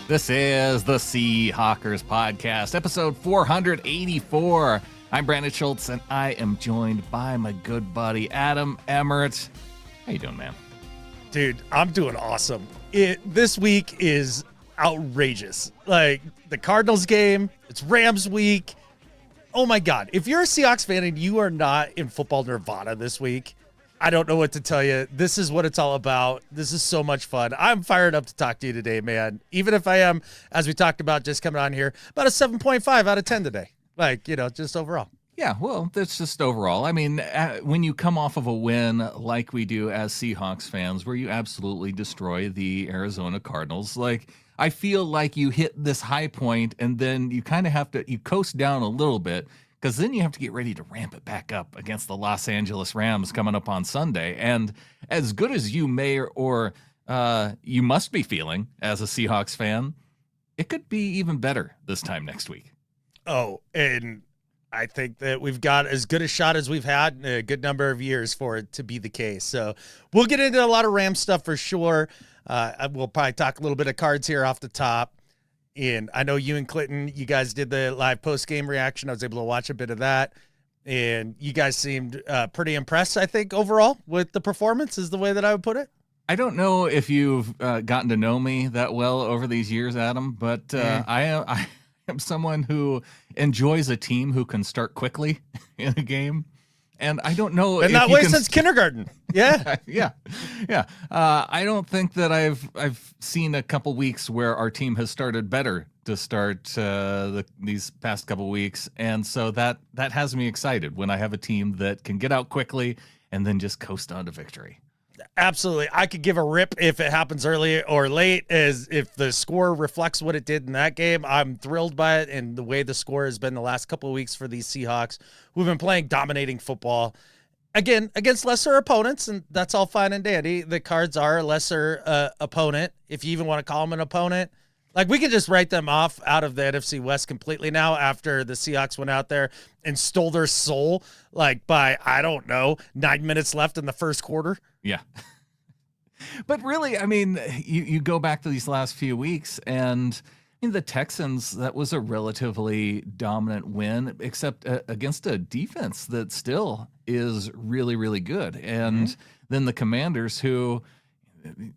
This is the Seahawkers podcast, episode 484. I'm Brandon Schultz, and I am joined by my good buddy, Adam Emmert. How you doing, man? Dude, I'm doing awesome. This week is outrageous. Like, the Cardinals game, it's Rams week. Oh, my God. If you're a Seahawks fan and you are not in football nirvana this week, I don't know what to tell you. This is what it's all about. This is so much fun. I'm fired up to talk to you today, man. Even if I am, as we talked about just coming on here, about a 7.5 out of 10 today. Like, just overall. Yeah, well, that's just overall. I mean, when you come off of a win like we do as Seahawks fans, where you absolutely destroy the Arizona Cardinals, like, I feel like you hit this high point and then you kind of have to, you coast down a little bit, because then you have to get ready to ramp it back up against the Los Angeles Rams coming up on Sunday. And as good as you may or you must be feeling as a Seahawks fan, it could be even better this time next week. Oh, and I think that we've got as good a shot as we've had in a good number of years for it to be the case. So we'll get into a lot of Rams stuff for sure. We'll probably talk a little bit of cards here off the top. And I know you and Clinton, you guys did the live post-game reaction. I was able to watch a bit of that. And you guys seemed pretty impressed, I think, overall with the performance is the way that I would put it. I don't know if you've gotten to know me that well over these years, Adam, but I am someone who enjoys a team who can start quickly in a game. And I don't know. And that way since kindergarten. Yeah. Yeah. I don't think that I've seen a couple weeks where our team has started better to start these past couple weeks. And so that has me excited when I have a team that can get out quickly and then just coast on to victory. Absolutely. I could give a rip if it happens early or late, as if the score reflects what it did in that game. I'm thrilled by it and the way the score has been the last couple of weeks for these Seahawks, who've been playing dominating football, again, against lesser opponents, and that's all fine and dandy. The Cards are a lesser opponent, if you even want to call them an opponent. Like, we can just write them off out of the NFC West completely now after the Seahawks went out there and stole their soul, like, by, I don't know, 9 minutes left in the first quarter. Yeah. But really, I mean, you go back to these last few weeks, and the Texans, that was a relatively dominant win, except against a defense that still is really, really good. And then the Commanders, who,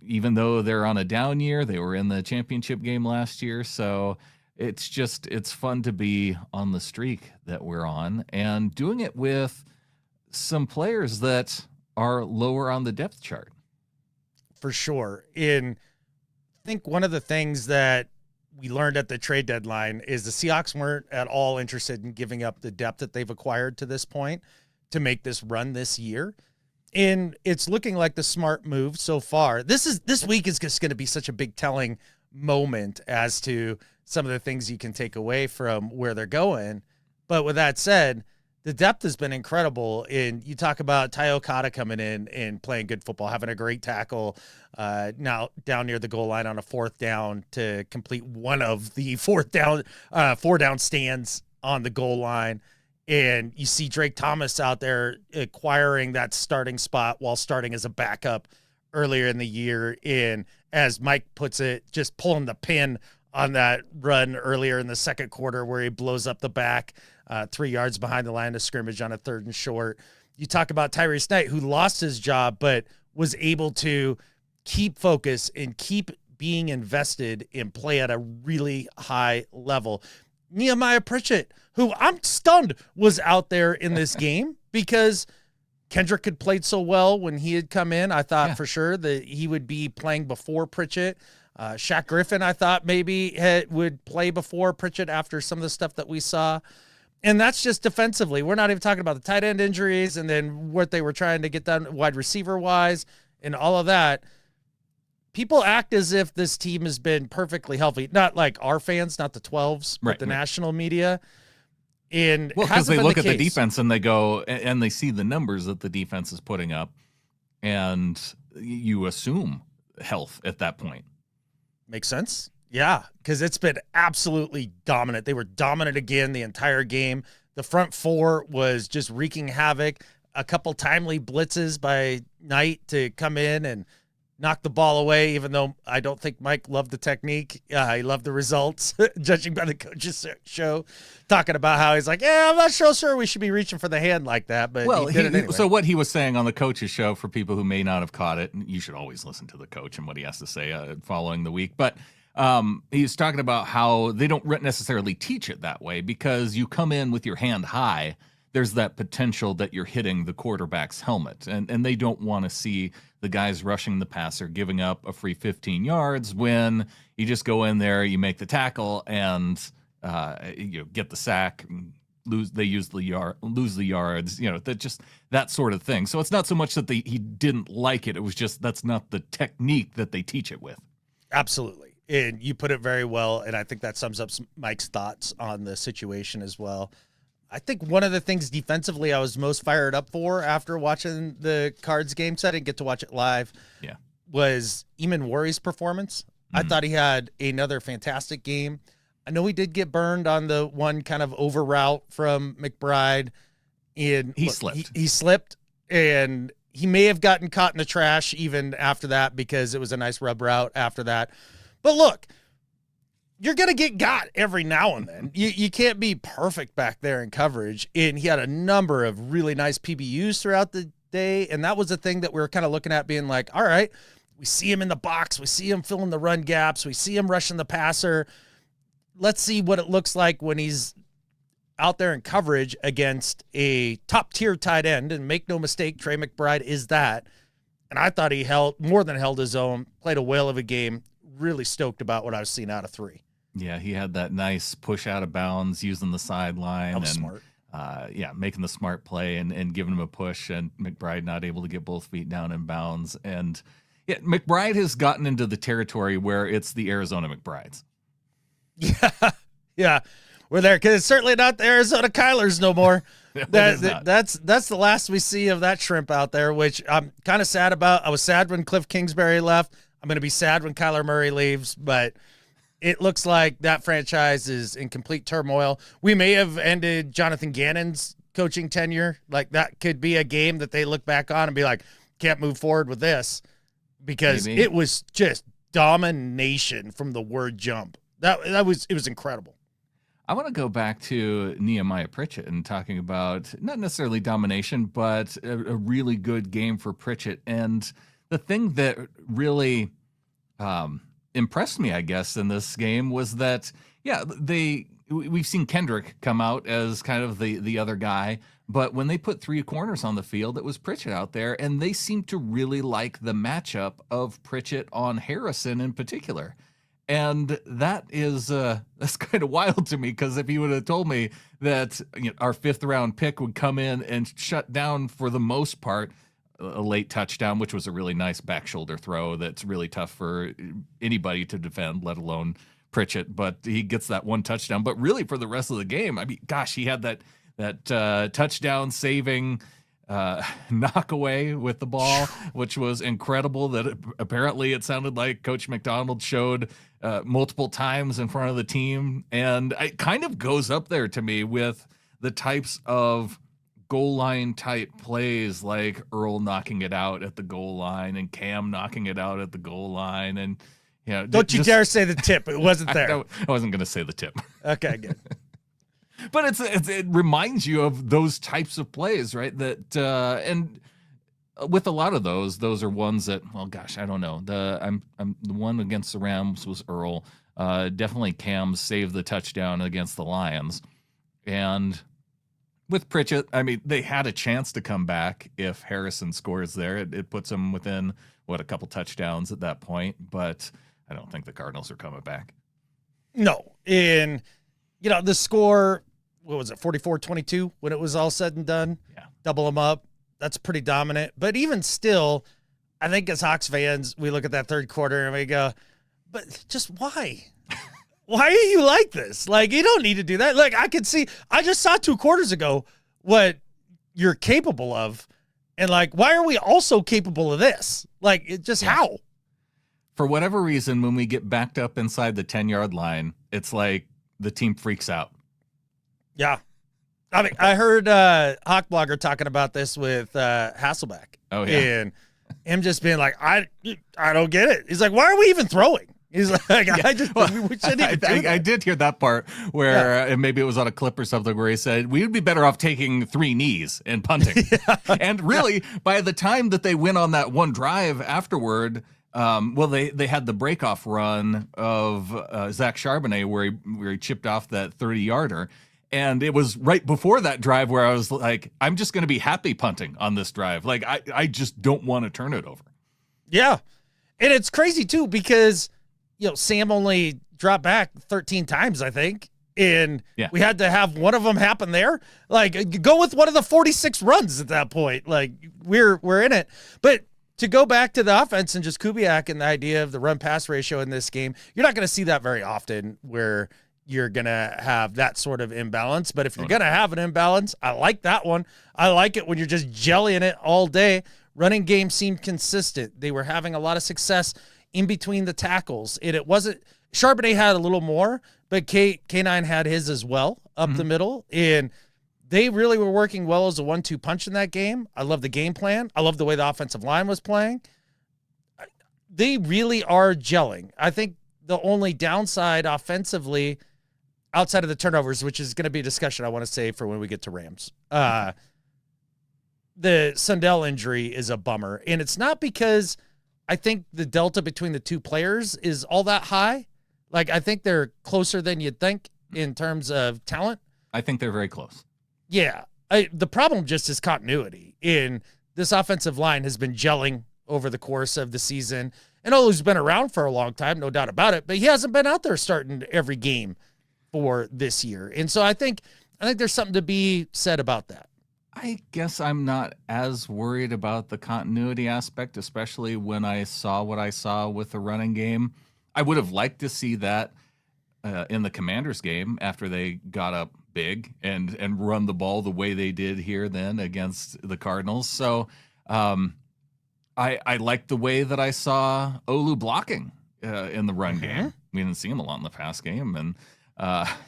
even though they're on a down year, they were in the championship game last year. So it's fun to be on the streak that we're on and doing it with some players that are lower on the depth chart. For sure. I think one of the things that we learned at the trade deadline is the Seahawks weren't at all interested in giving up the depth that they've acquired to this point to make this run this year. And it's looking like the smart move so far. This week is just going to be such a big telling moment as to some of the things you can take away from where they're going. But with that said, the depth has been incredible. And you talk about Okada coming in and playing good football, having a great tackle now down near the goal line on a fourth down to complete one of the four down stands on the goal line. And you see Drake Thomas out there acquiring that starting spot while starting as a backup earlier in the year. And as Mike puts it, just pulling the pin on that run earlier in the second quarter where he blows up the back 3 yards behind the line of scrimmage on a 3rd and short. You talk about Tyrice Knight, who lost his job, but was able to keep focus and keep being invested and play at a really high level. Nehemiah Pritchett, who I'm stunned was out there in this game because Kendrick had played so well when he had come in. I thought for sure that he would be playing before Pritchett. Shaq Griffin, I thought maybe would play before Pritchett after some of the stuff that we saw. And that's just defensively. We're not even talking about the tight end injuries and then what they were trying to get done wide receiver wise and all of that. People act as if this team has been perfectly healthy. Not like our fans, not the 12s, but the national media. And because they look at the defense and they go and they see the numbers that the defense is putting up, and you assume health at that point. Makes sense. Yeah, because it's been absolutely dominant. They were dominant again the entire game. The front four was just wreaking havoc. A couple timely blitzes by Knight to come in and knocked the ball away, even though I don't think Mike loved the technique. He loved the results, judging by the coach's show, talking about how he's like, yeah, I'm not sure we should be reaching for the hand like that, but well, he did it anyway. So what he was saying on the coach's show, for people who may not have caught it, and you should always listen to the coach and what he has to say following the week, but he's talking about how they don't necessarily teach it that way because you come in with your hand high, there's that potential that you're hitting the quarterback's helmet, and they don't want to see the guys rushing the passer, giving up a free 15 yards when you just go in there, you make the tackle, and you get the sack, lose the yards, that sort of thing. So it's not so much that he didn't like it; it was just that's not the technique that they teach it with. Absolutely, and you put it very well, and I think that sums up Mike's thoughts on the situation as well. I think one of the things defensively I was most fired up for after watching the Cards game, so I didn't get to watch it live, was Eamon Warry's performance. I thought he had another fantastic game. I know he did get burned on the one kind of over route from McBride. And he slipped. He slipped, and he may have gotten caught in the trash even after that because it was a nice rub route after that. But look, you're going to get got every now and then. You can't be perfect back there in coverage. And he had a number of really nice PBUs throughout the day. And that was the thing that we were kind of looking at being like, all right, we see him in the box. We see him filling the run gaps. We see him rushing the passer. Let's see what it looks like when he's out there in coverage against a top-tier tight end. And make no mistake, Trey McBride is that. And I thought he more than held his own, played a whale of a game. Really stoked about what I was seeing out of 3. Yeah, he had that nice push out of bounds using the sideline. That was smart. Making the smart play and giving him a push, and McBride not able to get both feet down in bounds. And yeah, McBride has gotten into the territory where it's the Arizona McBrides. Yeah, we're there because it's certainly not the Arizona Kylers no more. No, that's the last we see of that shrimp out there, which I'm kind of sad about. I was sad when Cliff Kingsbury left. I'm going to be sad when Kyler Murray leaves, but it looks like that franchise is in complete turmoil. We may have ended Jonathan Gannon's coaching tenure. Like, that could be a game that they look back on and be like, can't move forward with this, because it was just domination from the word jump. It was incredible. I want to go back to Nehemiah Pritchett and talking about not necessarily domination, but a really good game for Pritchett. And the thing that really impressed me, I guess, in this game was that, we've seen Kendrick come out as kind of the other guy, but when they put 3 corners on the field, it was Pritchett out there, and they seemed to really like the matchup of Pritchett on Harrison in particular. And that is that's kind of wild to me, because if you would have told me that our 5th round pick would come in and shut down, for the most part, a late touchdown, which was a really nice back shoulder throw that's really tough for anybody to defend, let alone Pritchett, but he gets that one touchdown. But really, for the rest of the game, I mean, gosh, he had that touchdown saving knockaway with the ball, which was incredible. That apparently it sounded like Coach McDonald showed multiple times in front of the team, and it kind of goes up there to me with the types of goal line type plays, like Earl knocking it out at the goal line and Cam knocking it out at the goal line. And don't you dare say the tip. It wasn't there. I wasn't going to say the tip. Okay, good. But it reminds you of those types of plays, right? That and with a lot of those are ones that, well, gosh, I don't know. The one against the Rams was Earl. Definitely Cam saved the touchdown against the Lions. And with Pritchett, I mean, they had a chance to come back if Harrison scores there. It puts them within, a couple touchdowns at that point. But I don't think the Cardinals are coming back. No. And, the score, what was it, 44-22 when it was all said and done? Yeah. Double them up. That's pretty dominant. But even still, I think as Hawks fans, we look at that third quarter and we go, but just why? Why are you like this? Like, you don't need to do that. Like, I just saw 2 quarters ago what you're capable of. And, like, why are we also capable of this? Like, how? For whatever reason, when we get backed up inside the 10-yard line, it's like the team freaks out. Yeah. I mean, I heard Hawk Blogger talking about this with Hasselbeck. Oh, yeah. And him just being like, I don't get it. He's like, why are we even throwing? He's like, we shouldn't even do that. I did hear that part where and maybe it was on a clip or something where he said, we would be better off taking 3 knees and punting. And really, by the time that they went on that one drive afterward, they had the breakoff run of Zach Charbonnet where he chipped off that 30-yarder. And it was right before that drive where I was like, I'm just going to be happy punting on this drive. Like, I just don't want to turn it over. Yeah. And it's crazy, too, because Sam only dropped back 13 times, I think. And we had to have one of them happen there. Like, go with one of the 46 runs at that point. Like, we're in it. But to go back to the offense and just Kubiak and the idea of the run-pass ratio in this game, you're not going to see that very often where you're going to have that sort of imbalance. But if you're going to have an imbalance, I like that one. I like it when you're just jellying it all day. Running game seemed consistent. They were having a lot of success in between the tackles. It wasn't – Charbonnet had a little more, but K9 had his as well up the middle. And they really were working well as a 1-2 punch in that game. I love the game plan. I love the way the offensive line was playing. They really are gelling. I think the only downside offensively – outside of the turnovers, which is going to be a discussion I want to save for when we get to Rams. The Sundell injury is a bummer. And it's not because I think the delta between the two players is all that high. Like, I think they're closer than you'd think in terms of talent. I think they're very close. Yeah. The problem just is continuity. In this offensive line has been gelling over the course of the season. And Olu's been around for a long time, no doubt about it, but he hasn't been out there starting every game for this year. And so I think there's something to be said about that. I guess I'm not as worried about the continuity aspect, especially when I saw what I saw with the running game. I would have liked to see that in the Commanders game after they got up big and run the ball the way they did here then against the Cardinals. So I liked the way that I saw Olu blocking in the run game. We didn't see him a lot in the pass game, and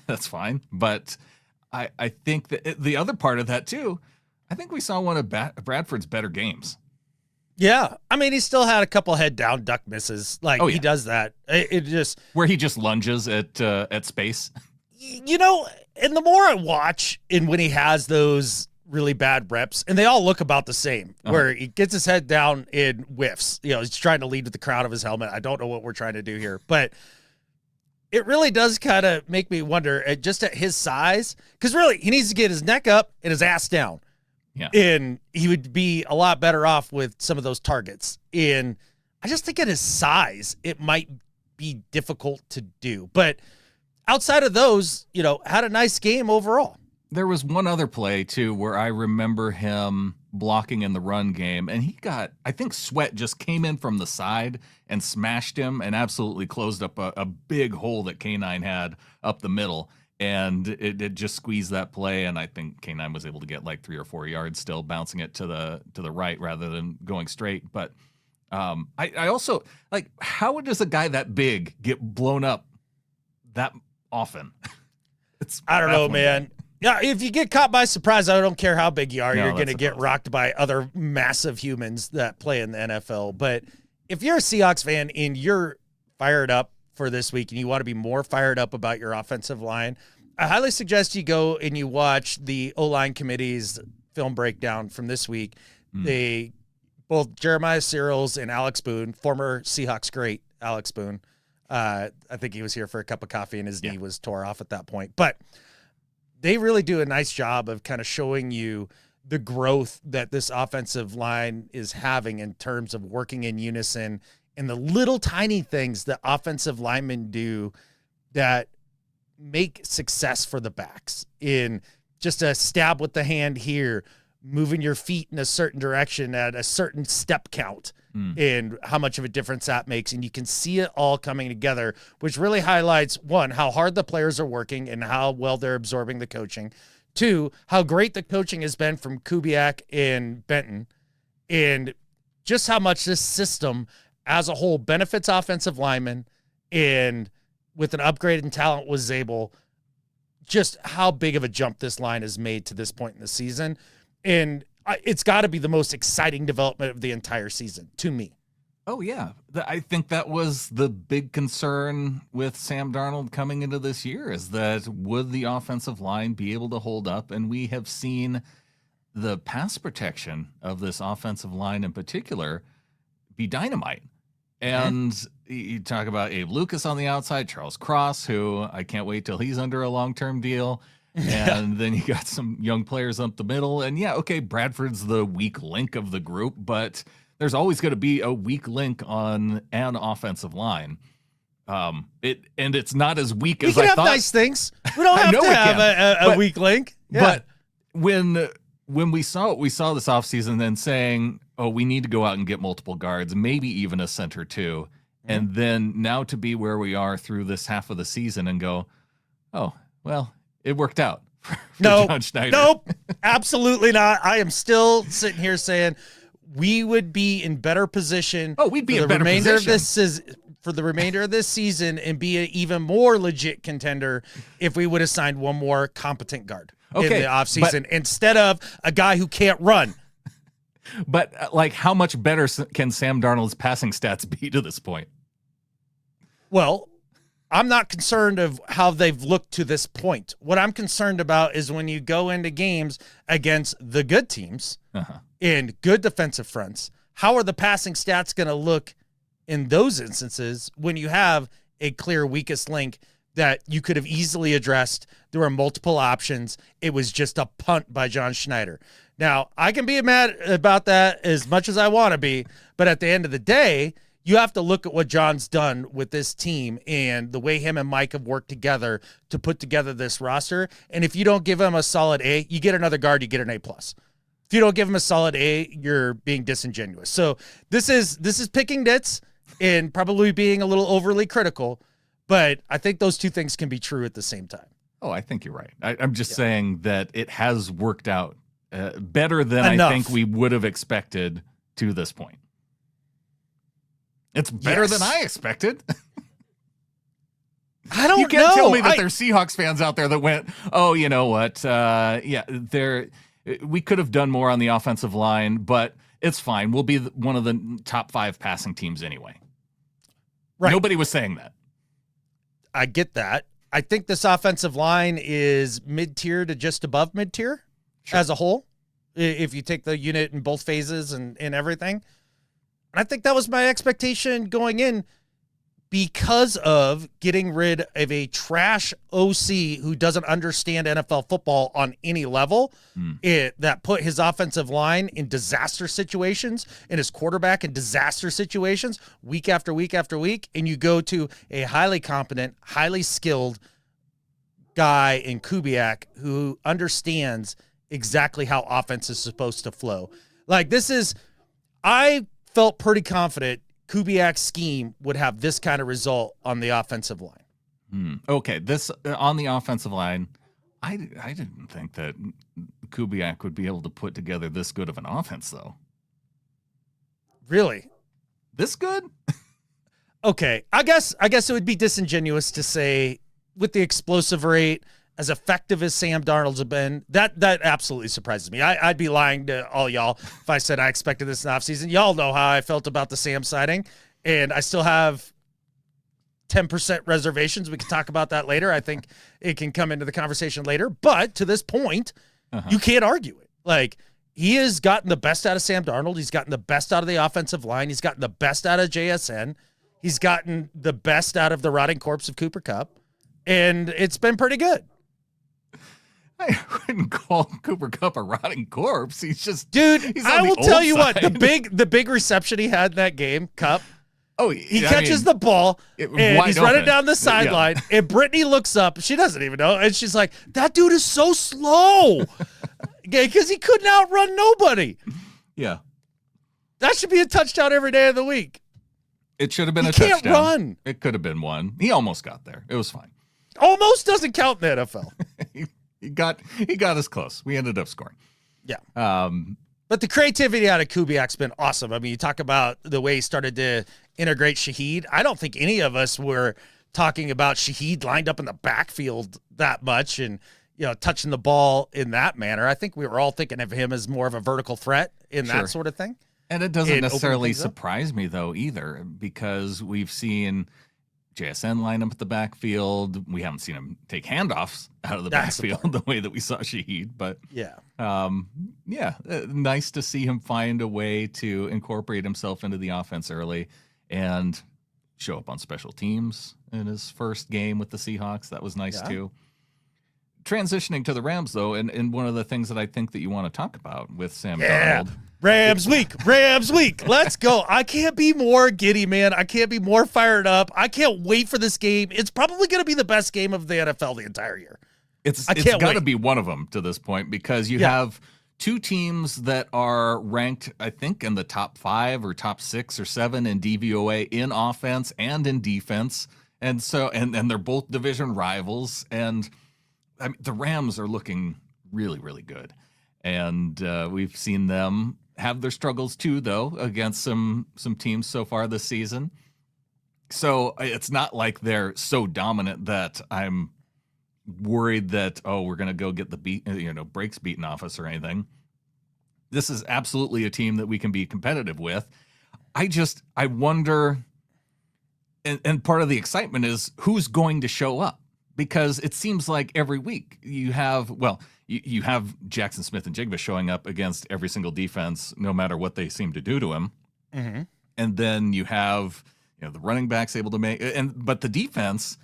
that's fine. But I think that the other part of that, too, I think we saw one of Bradford's better games. Yeah. I mean, he still had a couple head down duck misses. Like, he does that. It just... Where he just lunges at space. And the more I watch and when he has those really bad reps, and they all look about the same, where he gets his head down and whiffs. He's trying to lead with the crown of his helmet. I don't know what we're trying to do here, but it really does kind of make me wonder just at his size, because really he needs to get his neck up and his ass down. Yeah. And he would be a lot better off with some of those targets. And I just think at his size, it might be difficult to do. But outside of those, had a nice game overall. There was one other play, too, where I remember him blocking in the run game, and I think Sweat just came in from the side and smashed him and absolutely closed up a big hole that K9 had up the middle, and it just squeezed that play, and I think K9 was able to get like 3 or 4 yards still, bouncing it to the right rather than going straight. But I also, like, how does a guy that big get blown up that often? I don't know, man. Yeah, if you get caught by surprise, I don't care how big you are, you're going to get rocked by other massive humans that play in the NFL. But if you're a Seahawks fan and you're fired up for this week and you want to be more fired up about your offensive line, I highly suggest you go and you watch the O-line committee's film breakdown from this week. Both Jeremiah Searles and Alex Boone, former Seahawks great Alex Boone. I think he was here for a cup of coffee and his knee was tore off at that point. But they really do a nice job of kind of showing you the growth that this offensive line is having in terms of working in unison and the little tiny things that offensive linemen do that make success for the backs, in just a stab with the hand here, moving your feet in a certain direction at a certain step count, and how much of a difference that makes. And you can see it all coming together, which really highlights, one, how hard the players are working and how well they're absorbing the coaching. Two, how great the coaching has been from Kubiak and Benton, and just how much this system as a whole benefits offensive linemen, and with an upgrade in talent was able, just how big of a jump this line has made to this point in the season. And it's got to be the most exciting development of the entire season to me. Oh, yeah. I think that was the big concern with Sam Darnold coming into this year, is that would the offensive line be able to hold up? And we have seen the pass protection of this offensive line in particular be dynamite. And you talk about Abe Lucas on the outside, Charles Cross, who I can't wait till he's under a long-term deal. And then you got some young players up the middle. And yeah, okay, Bradford's the weak link of the group, but there's always going to be a weak link on an offensive line. It's not as weak as I thought. We can have nice things. We don't have to have a weak link. Yeah. But when we saw this offseason, then saying, oh, we need to go out and get multiple guards, maybe even a center too. And then now to be where we are through this half of the season and go, oh, well, it worked out for John Schneider. Nope, absolutely not. I am still sitting here saying we would be in better position. Oh, we'd be in better position for the remainder of this season and be an even more legit contender if we would have signed one more competent guard in the offseason instead of a guy who can't run. But how much better can Sam Darnold's passing stats be to this point? Well, I'm not concerned of how they've looked to this point. What I'm concerned about is when you go into games against the good teams and good defensive fronts, how are the passing stats going to look in those instances when you have a clear weakest link that you could have easily addressed? There were multiple options. It was just a punt by John Schneider. Now, I can be mad about that as much as I want to be, but at the end of the day, you have to look at what John's done with this team and the way him and Mike have worked together to put together this roster. And if you don't give him a solid A, you get another guard, you get an A+. If you don't give him a solid A, you're being disingenuous. So this is picking nits and probably being a little overly critical, but I think those two things can be true at the same time. Oh, I think you're right. I'm just saying that it has worked out better than I think we would have expected to this point. It's better than I expected. I don't know. You can't tell me that there's Seahawks fans out there that went, oh, you know what? We could have done more on the offensive line, but it's fine. We'll be one of the top 5 passing teams anyway. Right. Nobody was saying that. I get that. I think this offensive line is mid-tier to just above mid-tier as a whole, if you take the unit in both phases and everything. And I think that was my expectation going in because of getting rid of a trash OC who doesn't understand NFL football on any level. That put his offensive line in disaster situations and his quarterback in disaster situations week after week after week. And you go to a highly competent, highly skilled guy in Kubiak who understands exactly how offense is supposed to flow. I felt pretty confident Kubiak's scheme would have this kind of result on the offensive line. Okay, this on the offensive line, I didn't think that Kubiak would be able to put together this good of an offense, though. Really? This good? Okay, I guess it would be disingenuous to say with the explosive rate, as effective as Sam Darnold's have been, that absolutely surprises me. I'd be lying to all y'all if I said I expected this in the offseason. Y'all know how I felt about the Sam signing, and I still have 10% reservations. We can talk about that later. I think it can come into the conversation later. But to this point, you can't argue it. He has gotten the best out of Sam Darnold. He's gotten the best out of the offensive line. He's gotten the best out of JSN. He's gotten the best out of the rotting corpse of Cooper Kupp, and it's been pretty good. I wouldn't call Cooper Kupp a rotting corpse. He's just I will tell you what, the big reception he had in that game, Kupp. Oh, he catches the ball and he's running down the sideline, and Brittany looks up. She doesn't even know, and she's like, "That dude is so slow," because he couldn't outrun nobody. Yeah, that should be a touchdown every day of the week. It should have been a touchdown. He can't run. It could have been one. He almost got there. It was fine. Almost doesn't count in the NFL. He got us close. We ended up scoring. Yeah. But the creativity out of Kubiak's been awesome. I mean, you talk about the way he started to integrate Shaheed. I don't think any of us were talking about Shaheed lined up in the backfield that much. And touching the ball in that manner. I think we were all thinking of him as more of a vertical threat in that sort of thing. And it doesn't necessarily surprise me, though, either, because we've seen JSN line up at the backfield. We haven't seen him take handoffs out of the backfield the way that we saw Shaheed. But nice to see him find a way to incorporate himself into the offense early and show up on special teams in his first game with the Seahawks. That was nice, too. Transitioning to the Rams, though, and one of the things that I think that you want to talk about with Sam Darnold. Rams week. Let's go. I can't be more giddy, man. I can't be more fired up. I can't wait for this game. It's probably going to be the best game of the NFL the entire year. It's got to be one of them to this point, because you have two teams that are ranked, I think, in the top 5 or top 6 or 7 in DVOA in offense and in defense. And so, and they're both division rivals. And I mean, the Rams are looking really, really good. And we've seen them have their struggles too, though, against some teams so far this season. So it's not like they're so dominant that I'm worried that, we're going to go get the breaks beaten off us or anything. This is absolutely a team that we can be competitive with. I wonder, and part of the excitement is who's going to show up, because it seems like every week you have Jackson Smith and Jigba showing up against every single defense, no matter what they seem to do to him. Mm-hmm. And then you have the running backs able to make, but the defense,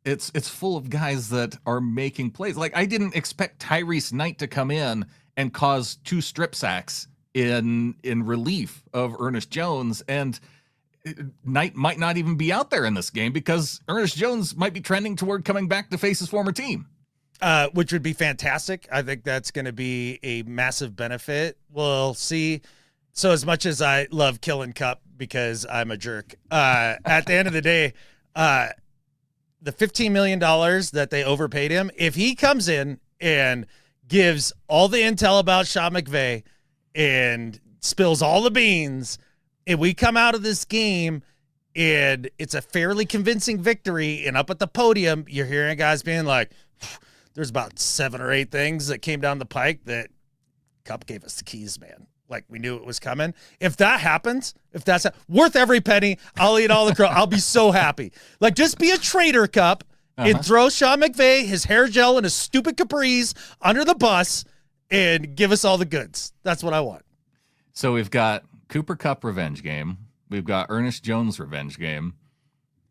it's full of guys that are making plays. Like, I didn't expect Tyrice Knight to come in and cause 2 strip sacks in relief of Ernest Jones, and Knight might not even be out there in this game because Ernest Jones might be trending toward coming back to face his former team. Which would be fantastic. I think that's going to be a massive benefit. We'll see. So as much as I love killing Kupp because I'm a jerk, at the end of the day, the $15 million that they overpaid him, if he comes in and gives all the intel about Sean McVay and spills all the beans, if we come out of this game and it's a fairly convincing victory, and up at the podium, you're hearing guys being like, there's about 7 or 8 things that came down the pike that Kupp gave us the keys, man. Like, we knew it was coming. If that happens, if that's worth every penny, I'll eat all the crow. I'll be so happy. Like, just be a traitor, Kupp, and throw Sean McVay, his hair gel, and his stupid capris under the bus and give us all the goods. That's what I want. So we've got Cooper Kupp revenge game. We've got Ernest Jones revenge game.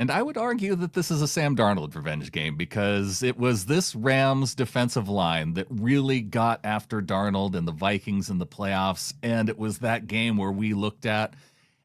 And I would argue that this is a Sam Darnold revenge game, because it was this Rams defensive line that really got after Darnold and the Vikings in the playoffs. And it was that game where we looked at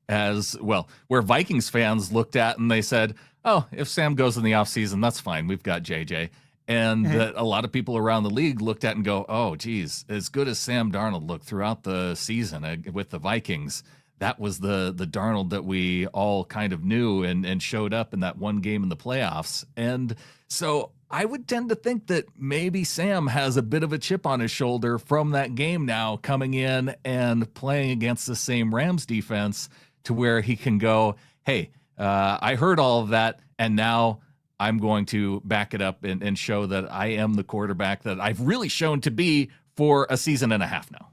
as, well, where Vikings fans looked at and they said, oh, if Sam goes in the offseason, that's fine. We've got JJ. And that a lot of people around the league looked at and go, oh, geez, as good as Sam Darnold looked throughout the season with the Vikings, that was the Darnold that we all kind of knew and showed up in that one game in the playoffs. And so I would tend to think that maybe Sam has a bit of a chip on his shoulder from that game now, coming in and playing against the same Rams defense, to where he can go, hey, I heard all of that, and now I'm going to back it up and show that I am the quarterback that I've really shown to be for a season and a half now.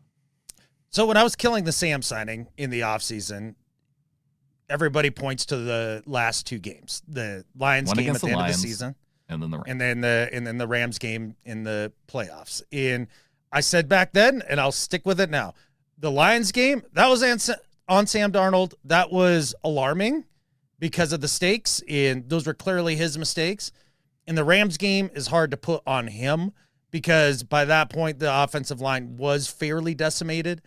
So when I was killing the Sam signing in the offseason, everybody points to the last 2 games. The Lions game at the end of the season, and then the Rams. And then the Rams game in the playoffs. And I said back then, and I'll stick with it now, the Lions game, that was on Sam Darnold. That was alarming because of the stakes, and those were clearly his mistakes. And the Rams game is hard to put on him, because by that point the offensive line was fairly decimated,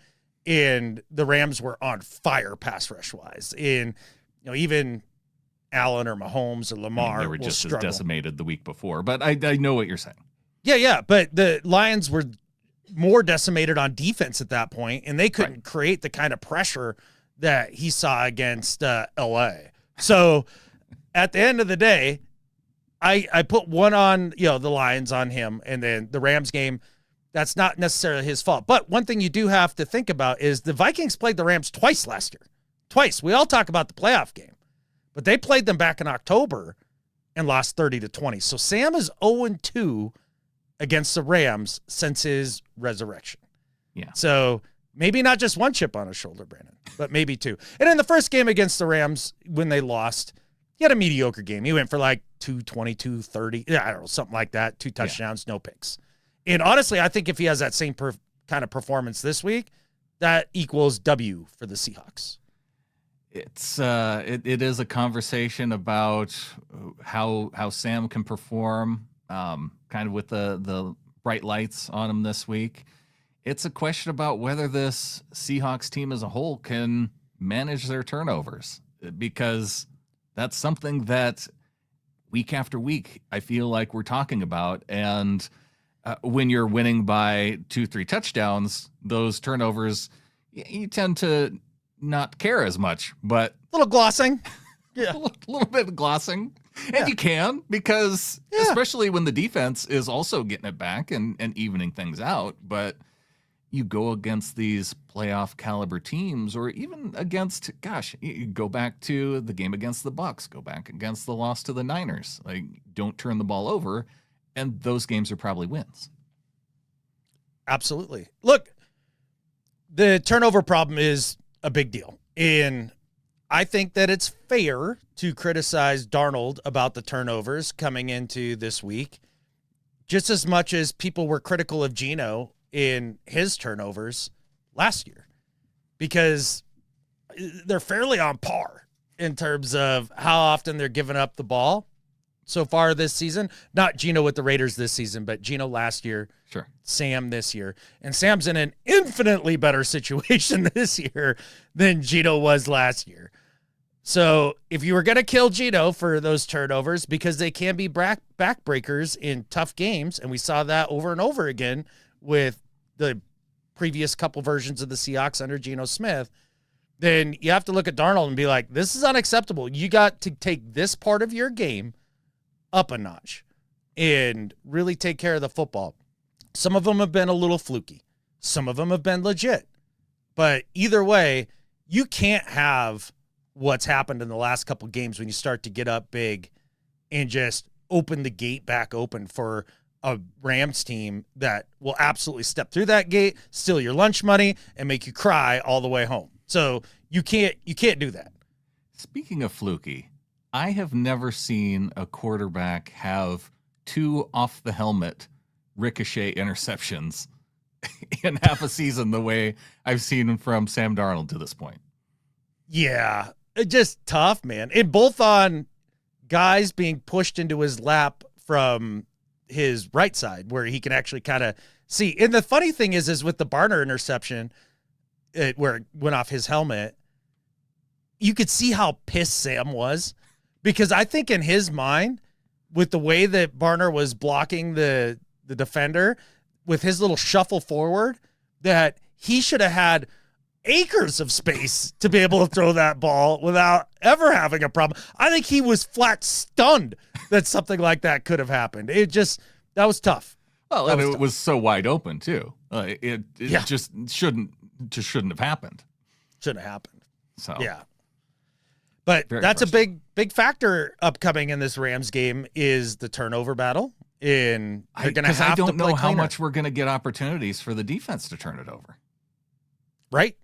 and the Rams were on fire pass rush wise. And even Allen or Mahomes or Lamar, they were just as decimated the week before. But I know what you're saying. Yeah. But the Lions were more decimated on defense at that point, and they couldn't create the kind of pressure that he saw against LA. So at the end of the day, I put one on, the Lions on him, and then the Rams game, that's not necessarily his fault. But one thing you do have to think about is the Vikings played the Rams twice last year. Twice. We all talk about the playoff game, but they played them back in October and lost 30-20. So Sam is 0-2 against the Rams since his resurrection. Yeah. So maybe not just one chip on his shoulder, Brandon, but maybe two. And in the first game against the Rams, when they lost, he had a mediocre game. He went for like 220, 230, I don't know, something like that. 2 touchdowns, no picks. And honestly, I think if he has that same kind of performance this week, that equals W for the Seahawks. It's it is a conversation about how Sam can perform, kind of with the bright lights on him this week. It's a question about whether this Seahawks team as a whole can manage their turnovers, because that's something that week after week I feel like we're talking about. And when you're winning by 2-3 touchdowns, those turnovers, you tend to not care as much, but a little glossing. Yeah. a little bit of glossing. And you can, because especially when the defense is also getting it back and evening things out. But you go against these playoff caliber teams, or even against, gosh, you go back to the game against the Bucs, go back against the loss to the Niners. Like, don't turn the ball over, and those games are probably wins. Absolutely. Look, the turnover problem is a big deal. And I think that it's fair to criticize Darnold about the turnovers coming into this week, just as much as people were critical of Geno in his turnovers last year, because they're fairly on par in terms of how often they're giving up the ball so far this season. Not Geno with the Raiders this season, but Geno last year. Sure. Sam this year. And Sam's in an infinitely better situation this year than Geno was last year. So if you were going to kill Geno for those turnovers, because they can be backbreakers in tough games, and we saw that over and over again with the previous couple versions of the Seahawks under Geno Smith, then you have to look at Darnold and be like, this is unacceptable. You got to take this part of your game up a notch and really take care of the football. Some of them have been a little fluky. Some of them have been legit. But either way, you can't have what's happened in the last couple games when you start to get up big and just open the gate back open for a Rams team that will absolutely step through that gate, steal your lunch money, and make you cry all the way home. So you can't do that. Speaking of fluky, I have never seen a quarterback have 2 off the helmet ricochet interceptions in half a season the way I've seen from Sam Darnold to this point. Yeah, just tough, man. And both on guys being pushed into his lap from his right side, where he can actually kind of see. And the funny thing is with the Barner interception, where it went off his helmet, you could see how pissed Sam was, because I think in his mind, with the way that Barner was blocking the defender with his little shuffle forward, that he should have had acres of space to be able to throw that ball without ever having a problem. I think he was flat stunned that something like that could have happened. That was tough. Well, and it was so wide open too. It just shouldn't have happened. Shouldn't have happened. So yeah. But that's a big factor upcoming in this Rams game is the turnover battle. And they're going to have to play I don't know cleaner. how much we're going to get opportunities for the defense to turn it over. Right?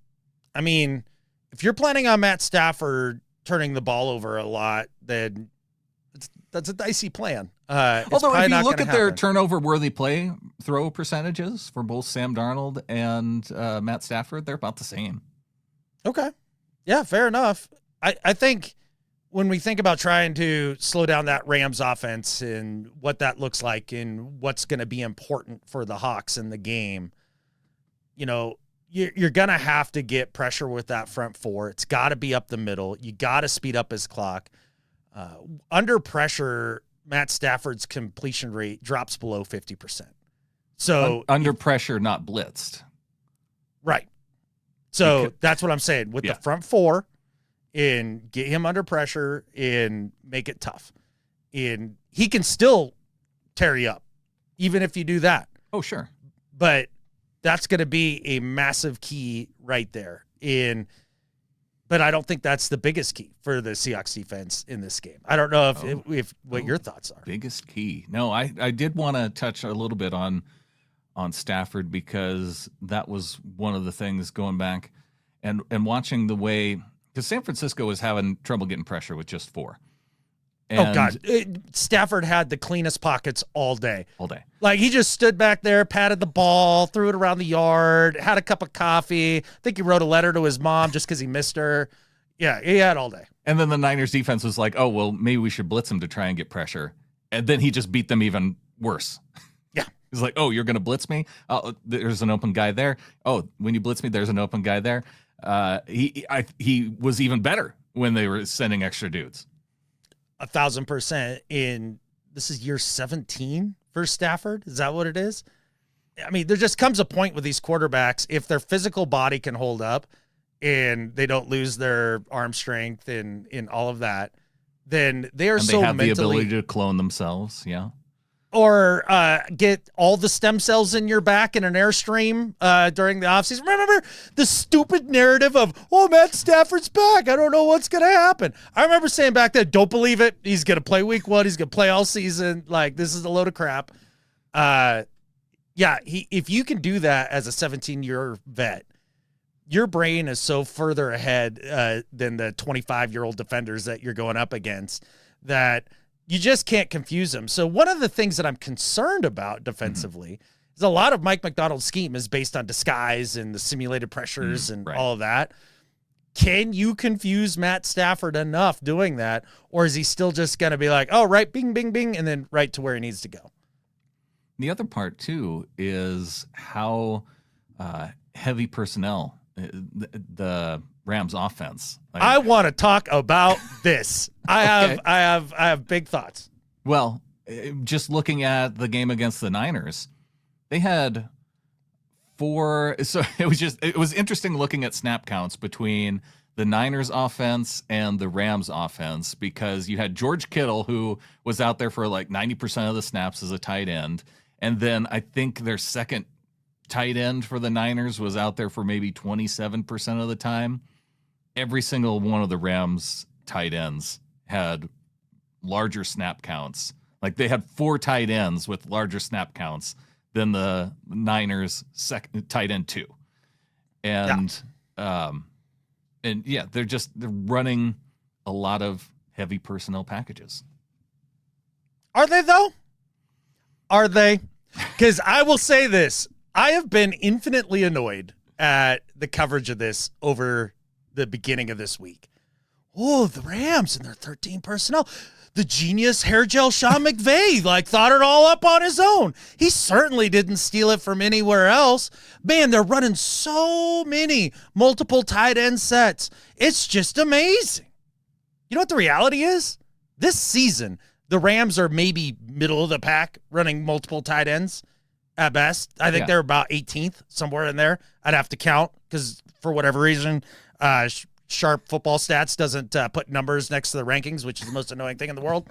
I mean, if you're planning on Matt Stafford turning the ball over a lot, then that's a dicey plan. Although if you look at their turnover-worthy throw percentages for both Sam Darnold and Matt Stafford, they're about the same. Okay. Yeah, fair enough. I think when we think about trying to slow down that Rams offense and what that looks like and what's going to be important for the Hawks in the game, you're going to have to get pressure with that front four. It's got to be up the middle. You got to speed up his clock. Under pressure, Matt Stafford's completion rate drops below 50%. So under pressure, not blitzed. Right. So that's what I'm saying. With the front four, and get him under pressure and make it tough. And he can still tear you up, even if you do that. Oh, sure. But that's going to be a massive key right there. And But I don't think that's the biggest key for the Seahawks defense in this game. I don't know if what your thoughts are. Biggest key. No, I did want to touch a little bit on Stafford, because that was one of the things going back and watching the way, because San Francisco was having trouble getting pressure with just 4. And God. Stafford had the cleanest pockets all day. All day. Like, he just stood back there, patted the ball, threw it around the yard, had a cup of coffee. I think he wrote a letter to his mom just because he missed her. Yeah, he had all day. And then the Niners defense was like, oh, well, maybe we should blitz him to try and get pressure. And then he just beat them even worse. Yeah. He's like, oh, you're going to blitz me? Oh, there's an open guy there. Oh, when you blitz me, there's an open guy there. He was even better when they were sending extra dudes. 1,000%. This is year 17 for Stafford. Is that what it is? I mean, there just comes a point with these quarterbacks, if their physical body can hold up and they don't lose their arm strength and all of that, then they are and so they have mentally, the ability to clone themselves. Yeah. or get all the stem cells in your back in an Airstream during the offseason. Remember the stupid narrative of, oh, Matt Stafford's back, I don't know what's going to happen. I remember saying back then, don't believe it. He's going to play week 1. He's going to play all season. Like, this is a load of crap. If you can do that as a 17-year vet, your brain is so further ahead than the 25-year-old defenders that you're going up against that you just can't confuse them. So one of the things that I'm concerned about defensively is a lot of Mike McDonald's scheme is based on disguise and the simulated pressures and all of that. Can you confuse Matt Stafford enough doing that? Or is he still just going to be like, oh, right, bing, bing, bing, and then right to where he needs to go? The other part, too, is how heavy personnel the Rams offense. Like, I want to talk about this. I have big thoughts. Well, just looking at the game against the Niners, they had 4. So it was interesting looking at snap counts between the Niners offense and the Rams offense, because you had George Kittle, who was out there for like 90% of the snaps as a tight end. And then I think their second tight end for the Niners was out there for maybe 27% of the time. Every single one of the Rams tight ends had larger snap counts. Like, they had 4 tight ends with larger snap counts than the Niners second tight end 2. And they're running a lot of heavy personnel packages. Are they though? Are they? Because I will say this. I have been infinitely annoyed at the coverage of this over the beginning of this week. Oh, the Rams and their 13 personnel. The genius hair gel Sean McVay thought it all up on his own. He certainly didn't steal it from anywhere else. Man, they're running so many multiple tight end sets. It's just amazing. You know what the reality is? This season, the Rams are maybe middle of the pack running multiple tight ends at best. I think they're about 18th, somewhere in there. I'd have to count because for whatever reason, Sharp Football Stats doesn't put numbers next to the rankings, which is the most annoying thing in the world.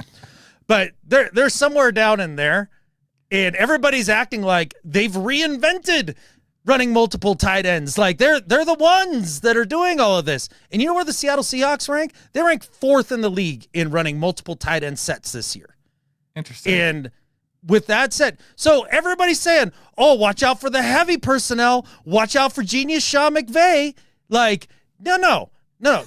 But they're somewhere down in there, and everybody's acting like they've reinvented running multiple tight ends. Like they're the ones that are doing all of this. And you know where the Seattle Seahawks rank? They rank 4th in the league in running multiple tight end sets this year. Interesting. And with that said, so everybody's saying, oh, watch out for the heavy personnel. Watch out for genius Sean McVay. Like, no.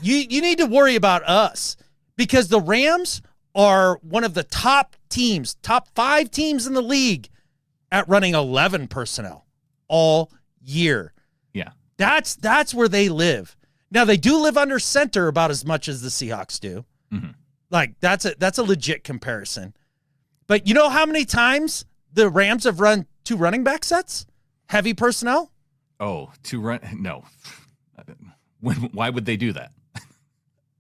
You need to worry about us, because the Rams are one of the top 5 teams in the league at running 11 personnel all year. Yeah. That's where they live. Now, they do live under center about as much as the Seahawks do. Mm-hmm. Like, that's a legit comparison. But you know how many times the Rams have run 2 running back sets? Heavy personnel? Oh, no. Why would they do that?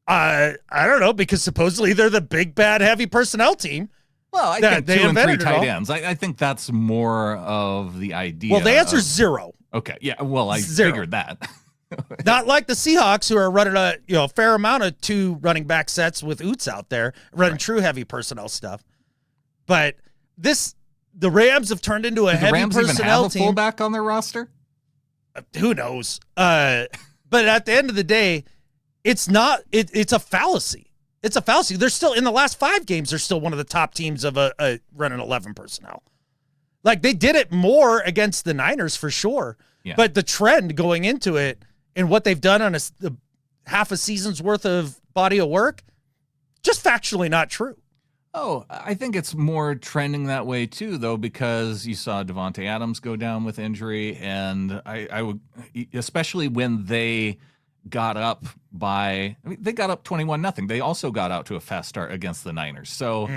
I don't know, because supposedly they're the big, bad, heavy personnel team. Well, I think 2 and 3 tight ends. I think that's more of the idea. Well, the answer is 0. Okay, yeah. Well, I 0. figured that. Not like the Seahawks, who are running a fair amount of 2 running back sets with Oots out there running true heavy personnel stuff. But the Rams have turned into a heavy personnel team. The Rams even have a fullback on their roster? Who knows? But at the end of the day, it's not. It's a fallacy. It's a fallacy. They're still in the last 5 games. They're still one of the top teams of a running 11 personnel. Like they did it more against the Niners for sure. Yeah. But the trend going into it and what they've done on a half a season's worth of body of work, just factually not true. Oh, I think it's more trending that way too, though, because you saw Devontae Adams go down with injury, and I would, especially when they got up they got up 21-0. They also got out to a fast start against the Niners. So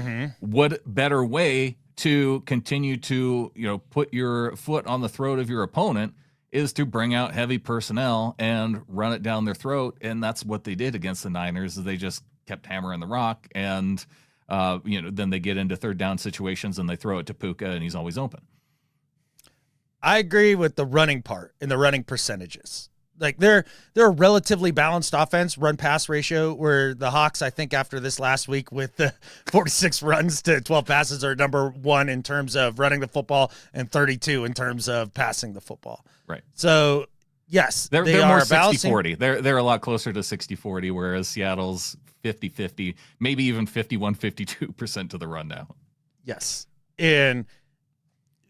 what better way to continue to, put your foot on the throat of your opponent is to bring out heavy personnel and run it down their throat. And that's what they did against the Niners. They just kept hammering the rock, and then they get into third down situations and they throw it to Puka and he's always open. I agree with the running part and the running percentages. Like they're a relatively balanced offense, run-pass ratio, where the Hawks, I think after this last week with the 46 runs to 12 passes, are number 1 in terms of running the football and 32 in terms of passing the football. Right. So, yes, they're more 60-40. They're a lot closer to 60-40, whereas Seattle's 50-50, maybe even 51-52% to the run now. Yes. And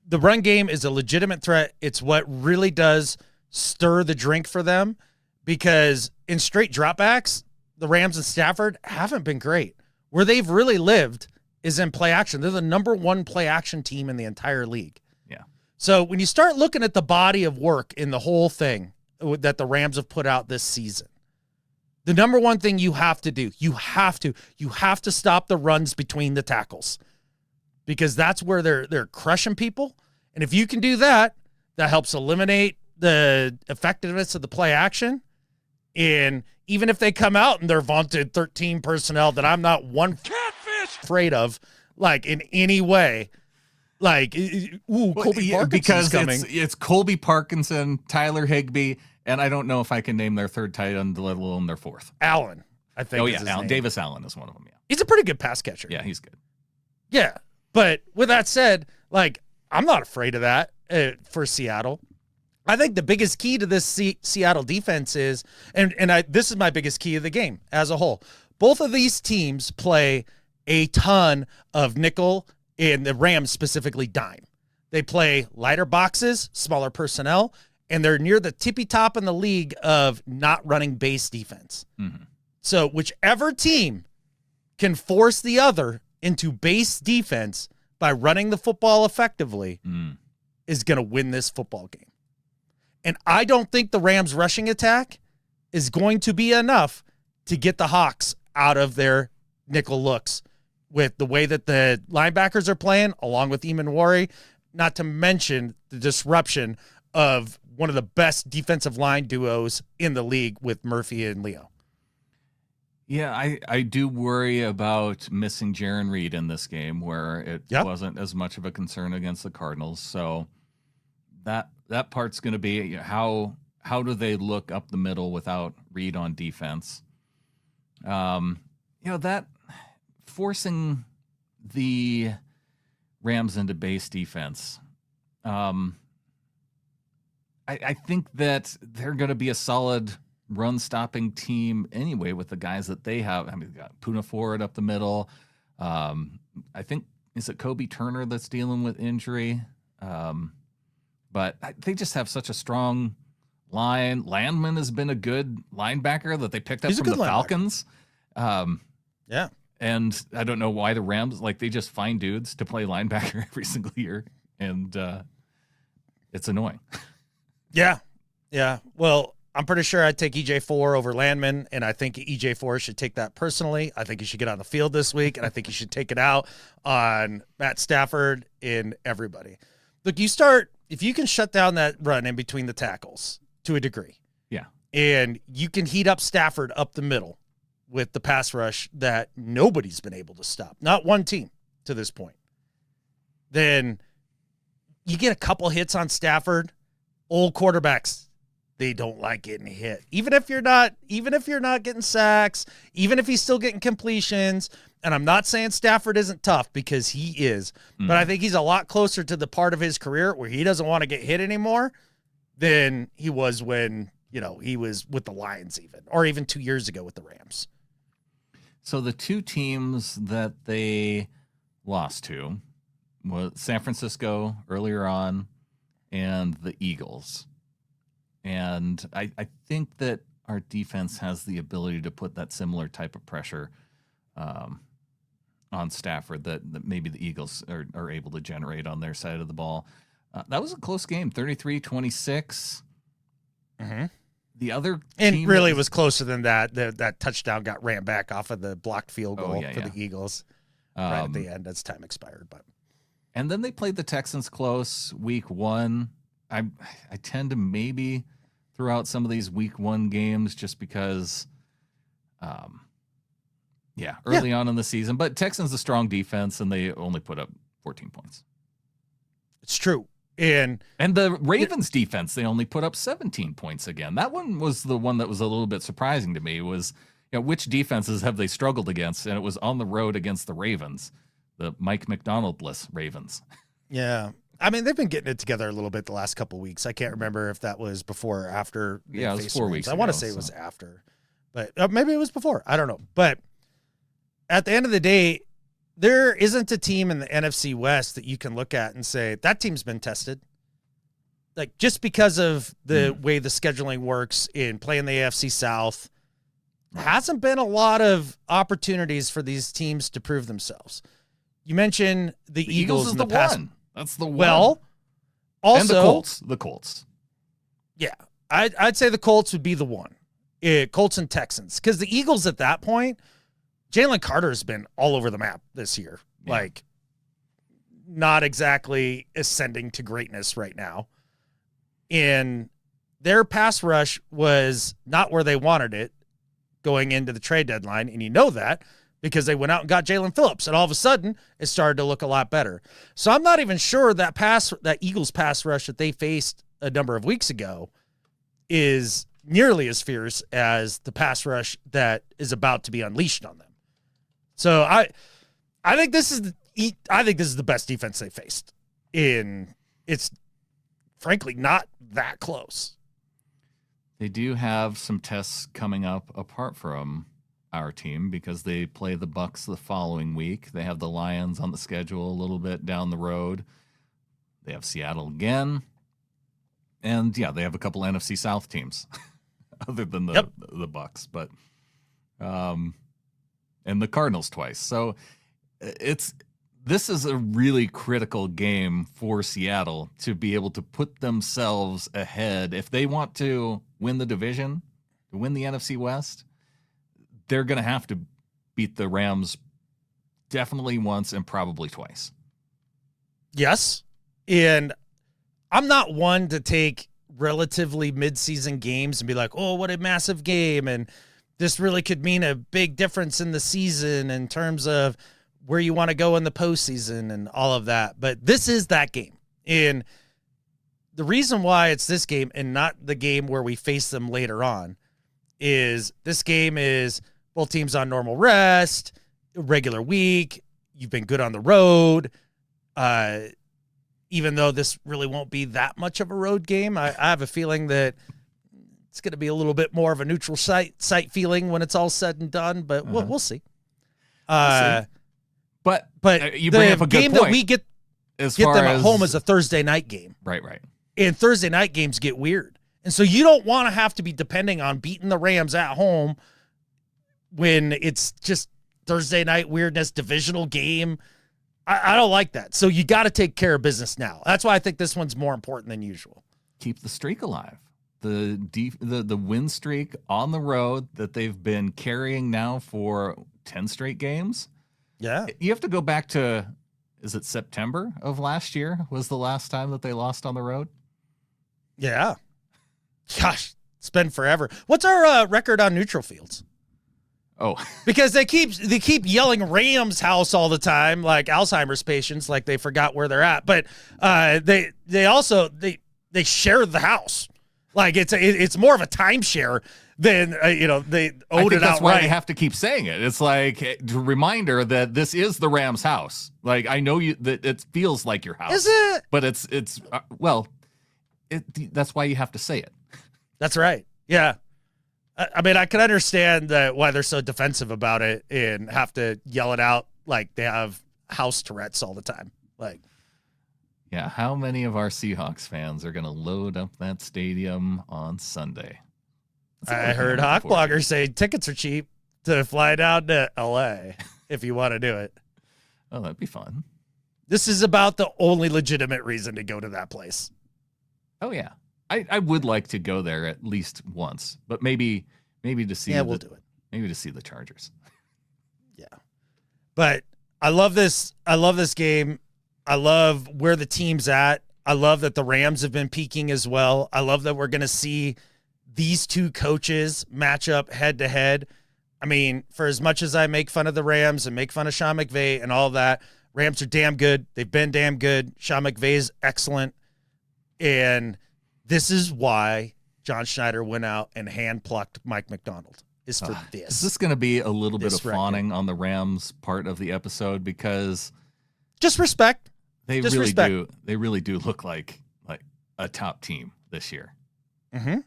the run game is a legitimate threat. It's what really does stir the drink for them, because in straight dropbacks, the Rams and Stafford haven't been great. Where they've really lived is in play action. They're the number 1 play action team in the entire league. Yeah. So when you start looking at the body of work in the whole thing that the Rams have put out this season, the number 1 thing you have to do, you have to stop the runs between the tackles, because that's where they're crushing people. And if you can do that, that helps eliminate the effectiveness of the play action. And even if they come out and they're vaunted 13 personnel that I'm not one catfish afraid of, like in any way, like, Colby Parkinson's because coming. It's Colby Parkinson, Tyler Higbee, and I don't know if I can name their third tight end, let alone their fourth. Allen, I think. Oh, yeah, Davis Allen is one of them, yeah. He's a pretty good pass catcher. Yeah, he's good. Yeah, but with that said, like, I'm not afraid of that for Seattle. I think the biggest key to this Seattle defense is, this is my biggest key of the game as a whole. Both of these teams play a ton of nickel, and the Rams specifically dime. They play lighter boxes, smaller personnel, and they're near the tippy top in the league of not running base defense. Mm-hmm. So whichever team can force the other into base defense by running the football effectively is going to win this football game. And I don't think the Rams' rushing attack is going to be enough to get the Hawks out of their nickel looks with the way that the linebackers are playing, along with Eamon Wari, not to mention the disruption of one of the best defensive line duos in the league with Murphy and Leo. Yeah, I do worry about missing Jaron Reed in this game, where it wasn't as much of a concern against the Cardinals. So that part's going to be, how do they look up the middle without Reed on defense? That forcing the Rams into base defense. I think that they're going to be a solid run-stopping team anyway with the guys that they have. I mean, they got Puna Ford up the middle. I think, is it Kobe Turner that's dealing with injury? But they just have such a strong line. Landman has been a good linebacker that they picked up from the Falcons. Yeah. And I don't know why the Rams, they just find dudes to play linebacker every single year. And it's annoying. Yeah. Yeah. Well, I'm pretty sure I'd take EJ4 over Landman, and I think EJ4 should take that personally. I think he should get on the field this week, and I think he should take it out on Matt Stafford and everybody. Look, if you can shut down that run in between the tackles to a degree. Yeah. And you can heat up Stafford up the middle with the pass rush that nobody's been able to stop. Not one team to this point. Then you get a couple hits on Stafford. Old quarterbacks, they don't like getting hit. Even if you're not getting sacks, even if he's still getting completions. And I'm not saying Stafford isn't tough, because he is, but I think he's a lot closer to the part of his career where he doesn't want to get hit anymore than he was when, he was with the Lions or even 2 years ago with the Rams. So the two teams that they lost to was San Francisco earlier on and the Eagles. And I think that our defense has the ability to put that similar type of pressure on Stafford that maybe the Eagles are able to generate on their side of the ball. That was a close game, 33-26. Mm-hmm. The other and team really was closer than that. That touchdown got ran back off of the blocked field goal for the Eagles right at the end as time expired. And then they played the Texans close week 1. I tend to maybe throw out some of these week 1 games just because, early on in the season. But Texans a strong defense, and they only put up 14 points. It's true. And the Ravens defense, they only put up 17 points again. That one was the one that was a little bit surprising to me was, which defenses have they struggled against? And it was on the road against the Ravens, the Mike McDonald-less Ravens. Yeah. I mean, they've been getting it together a little bit the last couple of weeks. I can't remember if that was before or after. Yeah, it was 4 weeks I want to say it was after, but maybe it was before. I don't know. But at the end of the day, there isn't a team in the NFC West that you can look at and say, that team's been tested. Like, just because of the way the scheduling works in playing the AFC South, hasn't been a lot of opportunities for these teams to prove themselves. You mentioned the Eagles in the past. One. That's the one. Well, also. And the Colts. Yeah. I'd say the Colts would be the one. Colts and Texans. Because the Eagles at that point, Jalen Carter has been all over the map this year. Yeah. Like, not exactly ascending to greatness right now. And their pass rush was not where they wanted it going into the trade deadline. And you know that because they went out and got Jalen Phillips. And all of a sudden, it started to look a lot better. So I'm not even sure that Eagles pass rush that they faced a number of weeks ago is nearly as fierce as the pass rush that is about to be unleashed on them. So I think this is the best defense they faced. It's frankly not that close. They do have some tests coming up apart from our team because they play the Bucs the following week. They have the Lions on the schedule a little bit down the road. They have Seattle again. And they have a couple NFC South teams other than the Bucs, but and the Cardinals twice. So this is a really critical game for Seattle to be able to put themselves ahead. If they want to win the division, to win the NFC West, they're going to have to beat the Rams definitely once and probably twice. Yes. And I'm not one to take relatively midseason games and be like, oh, what a massive game. And this really could mean a big difference in the season in terms of where you want to go in the postseason and all of that. But this is that game. And the reason why it's this game and not the game where we face them later on is this game is both teams on normal rest, regular week. You've been good on the road. Even though this really won't be that much of a road game, I have a feeling that it's going to be a little bit more of a neutral site feeling when it's all said and done, but we'll see. But you bring up a good game point. That we get them at home is a Thursday night game. Right. And Thursday night games get weird. And so you don't want to have to be depending on beating the Rams at home when it's just Thursday night weirdness, divisional game. I don't like that. So you got to take care of business now. That's why I think this one's more important than usual. Keep the streak alive. The win streak on the road that they've been carrying now for 10 straight games. Yeah. You have to go back to, is it September of last year was the last time that they lost on the road? Yeah. Gosh, it's been forever. What's our record on neutral fields? Oh, because they keep yelling Rams house all the time, like Alzheimer's patients, like they forgot where they're at. But they also share the house, like it's more of a timeshare than they own it outright. That's why they have to keep saying it. It's like a reminder that this is the Rams house. Like I know that it feels like your house, is it? But it's that's why you have to say it. That's right. Yeah. I mean, I can understand why they're so defensive about it and have to yell it out like they have house Tourette's all the time. Like, yeah, how many of our Seahawks fans are going to load up that stadium on Sunday? I heard Hawk bloggers say tickets are cheap to fly down to LA if you want to do it. Oh, that'd be fun. This is about the only legitimate reason to go to that place. Oh, yeah. I would like to go there at least once, but maybe to see. Yeah, we'll do it. Maybe to see the Chargers. Yeah, but I love this. I love this game. I love where the team's at. I love that the Rams have been peaking as well. I love that we're going to see these two coaches match up head to head. I mean, for as much as I make fun of the Rams and make fun of Sean McVay and all that, Rams are damn good. They've been damn good. Sean McVay's excellent, and this is why John Schneider went out and hand-plucked Mike McDonald, is for this. Is this going to be a little bit of fawning on the Rams part of the episode? Because just respect. They really do look like a top team this year. Mm-hmm.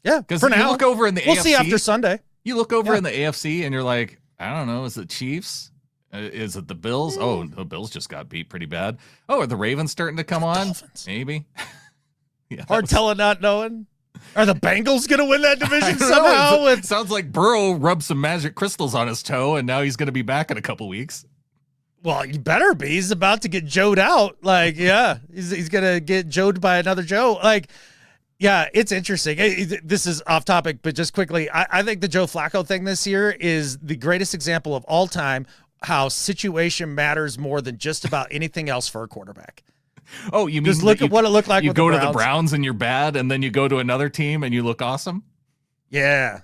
Yeah, because you look over in the AFC. We'll see after Sunday. You look over in the AFC and you're like, I don't know, is it Chiefs? Is it the Bills? Oh, the Bills just got beat pretty bad. Oh, are the Ravens starting to come on? Dolphins. Maybe. Yeah, hard telling, not knowing. Are the Bengals going to win that division somehow? It sounds like Burrow rubbed some magic crystals on his toe, and now he's going to be back in a couple weeks. Well, you better be. He's about to get Joe'd out. Like, yeah, he's going to get Joe'd by another Joe. Like, yeah, it's interesting. This is off topic, but just quickly, I think the Joe Flacco thing this year is the greatest example of all time how situation matters more than just about anything else for a quarterback. Oh, you mean just look at what it looked like. You with go the to the Browns and you're bad, and then you go to another team and you look awesome. Yeah,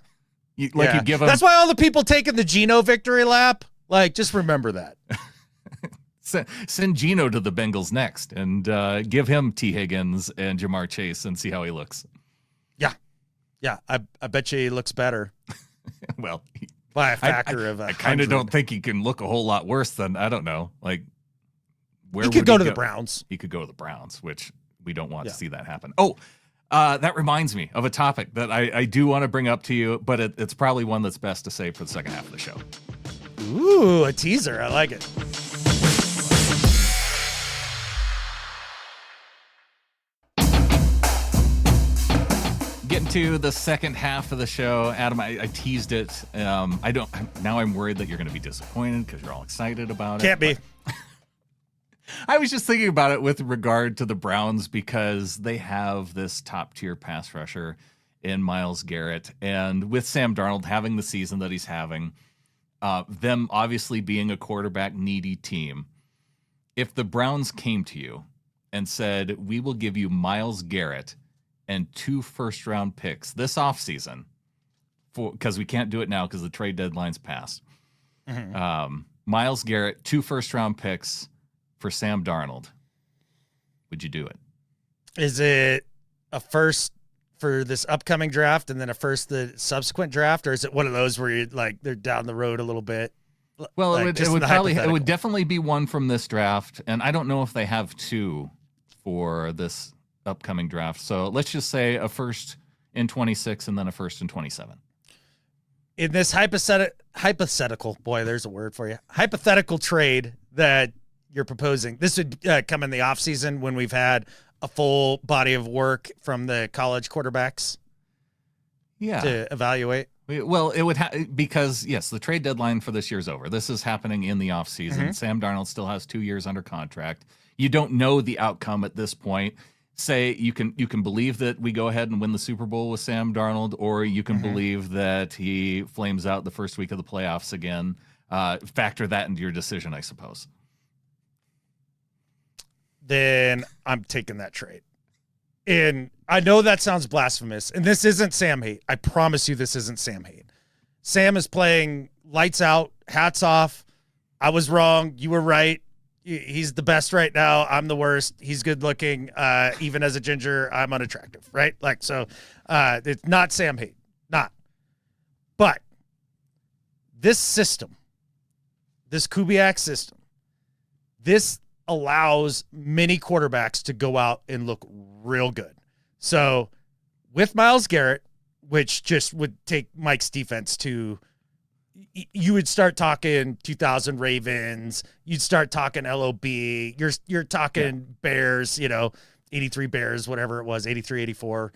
you give them. That's why all the people taking the Geno victory lap. Like, just remember that. Send Geno to the Bengals next, and give him T. Higgins and Jamar Chase and see how he looks. Yeah. I bet you he looks better. Well, by a factor of. I kind of don't think he can look a whole lot worse than, I don't know, like. He could go to the Browns. He could go to the Browns, which we don't want to see that happen. Oh, that reminds me of a topic that I do want to bring up to you, but it's probably one that's best to save for the second half of the show. Ooh, a teaser. I like it. Getting to the second half of the show, Adam, I teased it. Now I'm worried that you're going to be disappointed because you're all excited about it. Can't be. I was just thinking about it with regard to the Browns because they have this top-tier pass rusher in Myles Garrett, and with Sam Darnold having the season that he's having, them obviously being a quarterback-needy team, if the Browns came to you and said, we will give you Myles Garrett and 2 first-round picks this offseason, because we can't do it now because the trade deadline's passed. Mm-hmm. Myles Garrett, 2 first-round picks for Sam Darnold, would you do it? Is it a first for this upcoming draft and then a first the subsequent draft, or is it one of those where you're like they're down the road a little bit? Well, like it would definitely be one from this draft, and I don't know if they have 2 for this upcoming draft. So let's just say a first in 26 and then a first in 27. In this hypothetical, boy, there's a word for you. Hypothetical trade that you're proposing. This would come in the offseason when we've had a full body of work from the college quarterbacks to evaluate. Well, it would because, yes, the trade deadline for this year's over. This is happening in the offseason. Mm-hmm. Sam Darnold still has 2 years under contract. You don't know the outcome at this point. Say you can believe that we go ahead and win the Super Bowl with Sam Darnold, or you can believe that he flames out the first week of the playoffs again. Factor that into your decision, I suppose. Then I'm taking that trade. And I know that sounds blasphemous, and this isn't Sam hate. I promise you this isn't Sam hate. Sam is playing lights out, hats off. I was wrong. You were right. He's the best right now. I'm the worst. He's good looking. Even as a ginger, I'm unattractive, right? Like, so it's not Sam hate. Not. But this system, this Kubiak system, this allows many quarterbacks to go out and look real good. So with Myles Garrett, which just would take Mike's defense to, you would start talking 2000 Ravens. You'd start talking LOB. You're talking Bears, 83 Bears, whatever it was, 83, 84.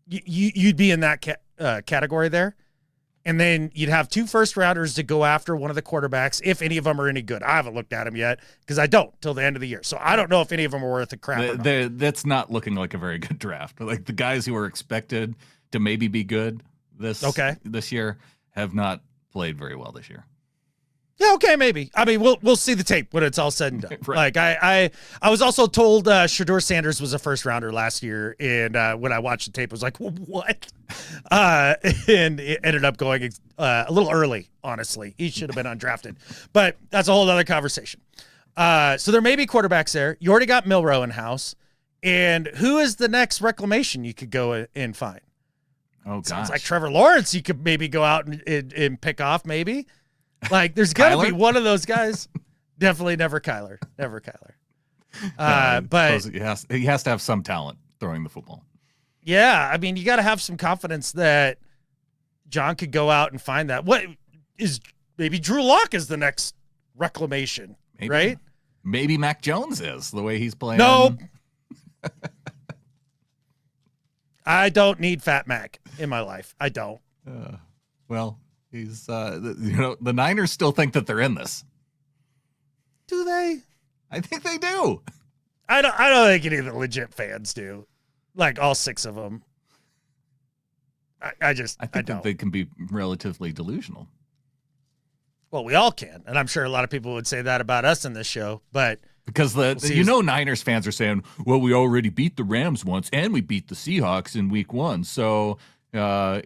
You'd be in that category there. And then you'd have 2 first-rounders to go after one of the quarterbacks, if any of them are any good. I haven't looked at them yet because I don't till the end of the year. So I don't know if any of them are worth a crap. That's not looking like a very good draft. Like the guys who are expected to maybe be good this year have not played very well this year. Yeah, okay, maybe. I mean, we'll see the tape when it's all said and done. Right. Like I was also told Shedeur Sanders was a first rounder last year, and when I watched the tape, I was like, what? And it ended up going a little early. Honestly, he should have been undrafted, but that's a whole other conversation. So there may be quarterbacks there. You already got Milroe in house, and who is the next reclamation you could go and find? Oh, gosh. Sounds like Trevor Lawrence. You could maybe go out and pick off maybe. Like, there's got to be one of those guys. Definitely never Kyler. Never Kyler. But he has to have some talent throwing the football. Yeah, I mean, you got to have some confidence that John could go out and find that. What is maybe Drew Lock is the next reclamation, right? Maybe Mac Jones is the way he's playing. No. I don't need Fat Mac in my life. I don't. Well, he's the Niners still think that they're in this. Do they? I think they do. I don't think any of the legit fans do. Like all 6 of them. I think that they can be relatively delusional. Well, we all can, and I'm sure a lot of people would say that about us in this show, but because Niners fans are saying, well, we already beat the Rams once and we beat the Seahawks in week 1. So, we're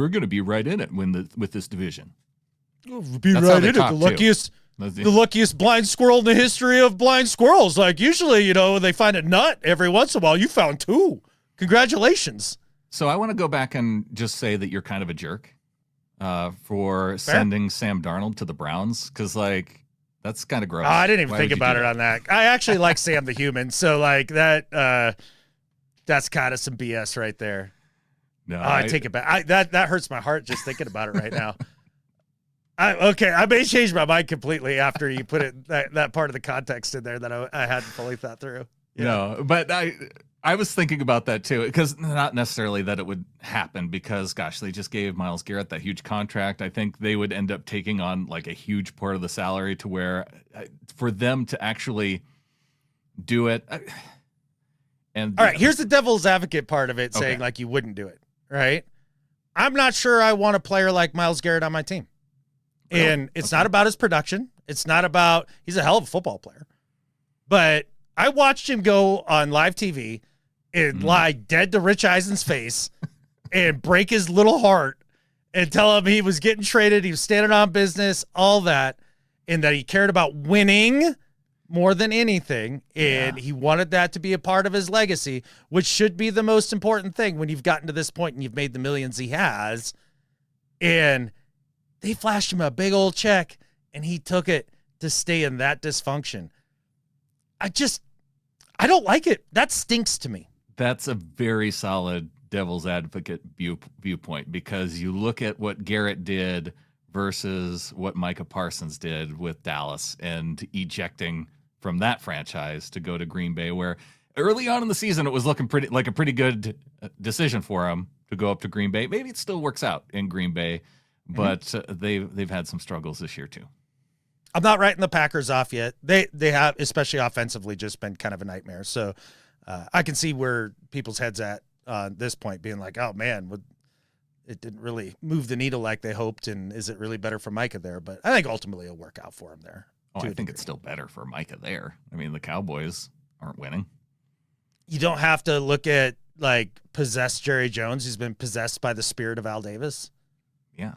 going to be right in it with this division. Be That's right in it. The luckiest blind squirrel in the history of blind squirrels. Like usually, they find a nut every once in a while. You found 2. Congratulations. So I want to go back and just say that you're kind of a jerk for sending Sam Darnold to the Browns. Cause that's kind of gross. I didn't even think about it on that. I actually like Sam the human. So that's kind of some BS right there. No, I take it back. That hurts my heart just thinking about it right now. I may change my mind completely after you put it that part of the context in there that I hadn't fully thought through. Yeah. No, but I was thinking about that too, because not necessarily that it would happen because, gosh, they just gave Myles Garrett that huge contract. I think they would end up taking on a huge part of the salary to where for them to actually do it. And all right, here's the devil's advocate part of it saying you wouldn't do it, right? I'm not sure I want a player like Myles Garrett on my team. Really? And it's not about his production. It's not about – he's a hell of a football player. But I watched him go on live TV and lie dead to Rich Eisen's face and break his little heart and tell him he was getting traded, he was standing on business, all that, and that he cared about winning more than anything, and he wanted that to be a part of his legacy, which should be the most important thing when you've gotten to this point and you've made the millions he has. And they flashed him a big old check, and he took it to stay in that dysfunction. I don't like it. That stinks to me. That's a very solid devil's advocate viewpoint because you look at what Garrett did versus what Micah Parsons did with Dallas and ejecting from that franchise to go to Green Bay, where early on in the season it was looking like a pretty good decision for him to go up to Green Bay. Maybe it still works out in Green Bay, but they've had some struggles this year too. I'm not writing the Packers off yet. They have, especially offensively, just been kind of a nightmare. So I can see where people's heads at this point, being like, oh man, it didn't really move the needle like they hoped, and is it really better for Micah there? But I think ultimately it'll work out for him there. Oh, I think it's still better for Micah there. I mean, the Cowboys aren't winning. You don't have to look at possessed Jerry Jones. He's been possessed by the spirit of Al Davis. Yeah.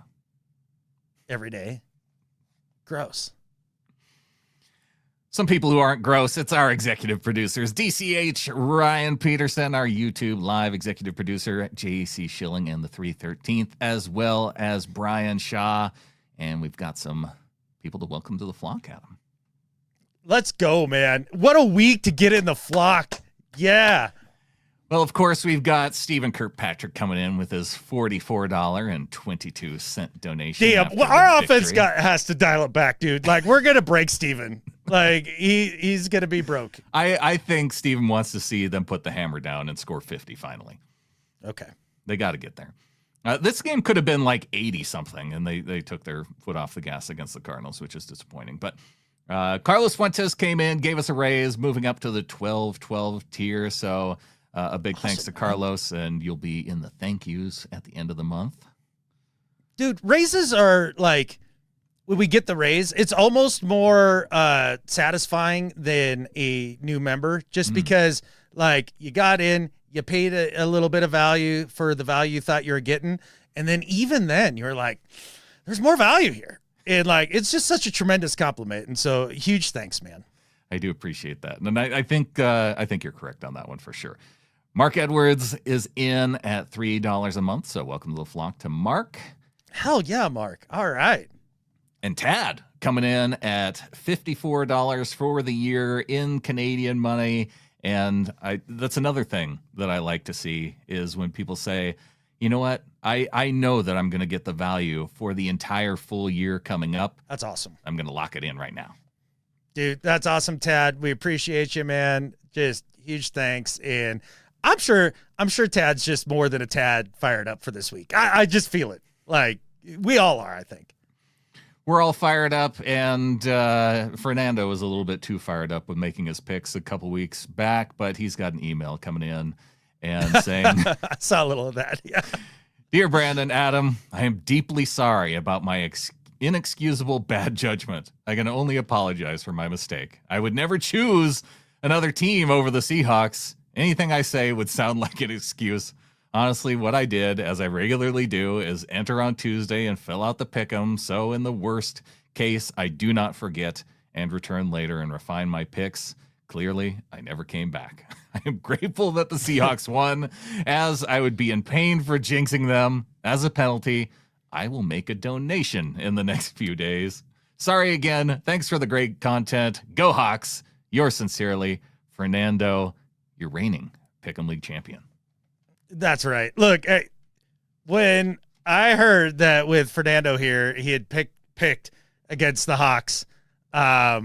Every day. Gross. Some people who aren't gross, it's our executive producers, DCH, Ryan Peterson, our YouTube live executive producer, JC Schilling and the 313th, as well as Brian Shaw. And we've got some people to welcome to the flock, Adam. Let's go, man. What a week to get in the flock. Yeah. Well, of course, we've got Stephen Kirkpatrick coming in with his $44.22 donation. Damn, well, our offense has to dial it back, dude. Like, we're going to break Stephen. Like, he's going to be broke. I think Stephen wants to see them put the hammer down and score 50 finally. Okay. They got to get there. This game could have been like 80-something, and they took their foot off the gas against the Cardinals, which is disappointing. But Carlos Fuentes came in, gave us a raise, moving up to the 12-12 tier. So a big thanks to Carlos, and you'll be in the thank yous at the end of the month. Dude, raises are like, when we get the raise, it's almost more satisfying than a new member, just because, like, you got in, you paid a little bit of value for the value you thought you were getting, and then even then, you're like, there's more value here. And, like, it's just such a tremendous compliment, and so huge thanks, man. I do appreciate that, and I think you're correct on that one for sure. Mark Edwards is in at $3 a month, so welcome to the flock to Mark. Hell yeah, Mark. All right. And Tad coming in at $54 for the year in Canadian money. And that's another thing that I like to see is when people say, you know what, I know that I'm going to get the value for the entire full year coming up. That's awesome. I'm going to lock it in right now. Dude, that's awesome, Tad. We appreciate you, man. Just huge thanks. And I'm sure Tad's just more than a tad fired up for this week. I just feel it. Like, we all are, I think. We're all fired up, and Fernando was a little bit too fired up with making his picks a couple weeks back, but he's got an email coming in and saying... I saw a little of that, yeah. Dear Brandon, Adam, I am deeply sorry about my inexcusable bad judgment. I can only apologize for my mistake. I would never choose another team over the Seahawks. Anything I say would sound like an excuse. Honestly, what I did, as I regularly do, is enter on Tuesday and fill out the pick'em, so in the worst case, I do not forget and return later and refine my picks. Clearly, I never came back. I am grateful that the Seahawks won, as I would be in pain for jinxing them. As a penalty, I will make a donation in the next few days. Sorry again. Thanks for the great content. Go Hawks. Yours sincerely, Fernando, your reigning Pick'em League champion. That's right. Look, when I heard that with Fernando here, he had picked against the Hawks, I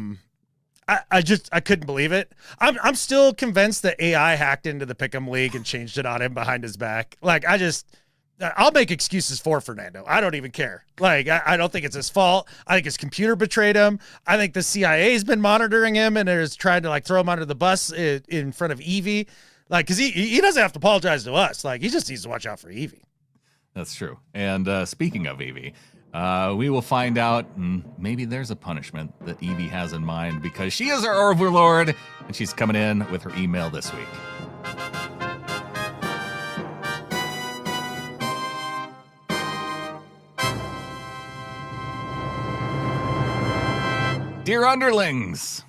couldn't believe it. I'm still convinced that AI hacked into the Pick'em League and changed it on him behind his back. Like, I'll make excuses for Fernando. I don't even care. Like, I don't think it's his fault. I think his computer betrayed him. I think the CIA's been monitoring him and is trying to, like, throw him under the bus in front of Evie. Like, because he doesn't have to apologize to us. Like, he just needs to watch out for Evie. That's true. And speaking of Evie, we will find out, and maybe there's a punishment that Evie has in mind because she is our overlord, and she's coming in with her email this week. Dear underlings,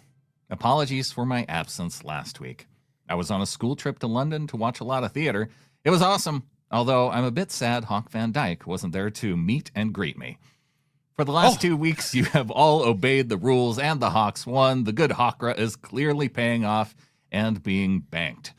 apologies for my absence last week. I was on a school trip to London to watch a lot of theater. It was awesome, although I'm a bit sad Hawk Van Dyke wasn't there to meet and greet me. For the last 2 weeks, you have all obeyed the rules and the Hawks won. The good Hawkra is clearly paying off and being banked.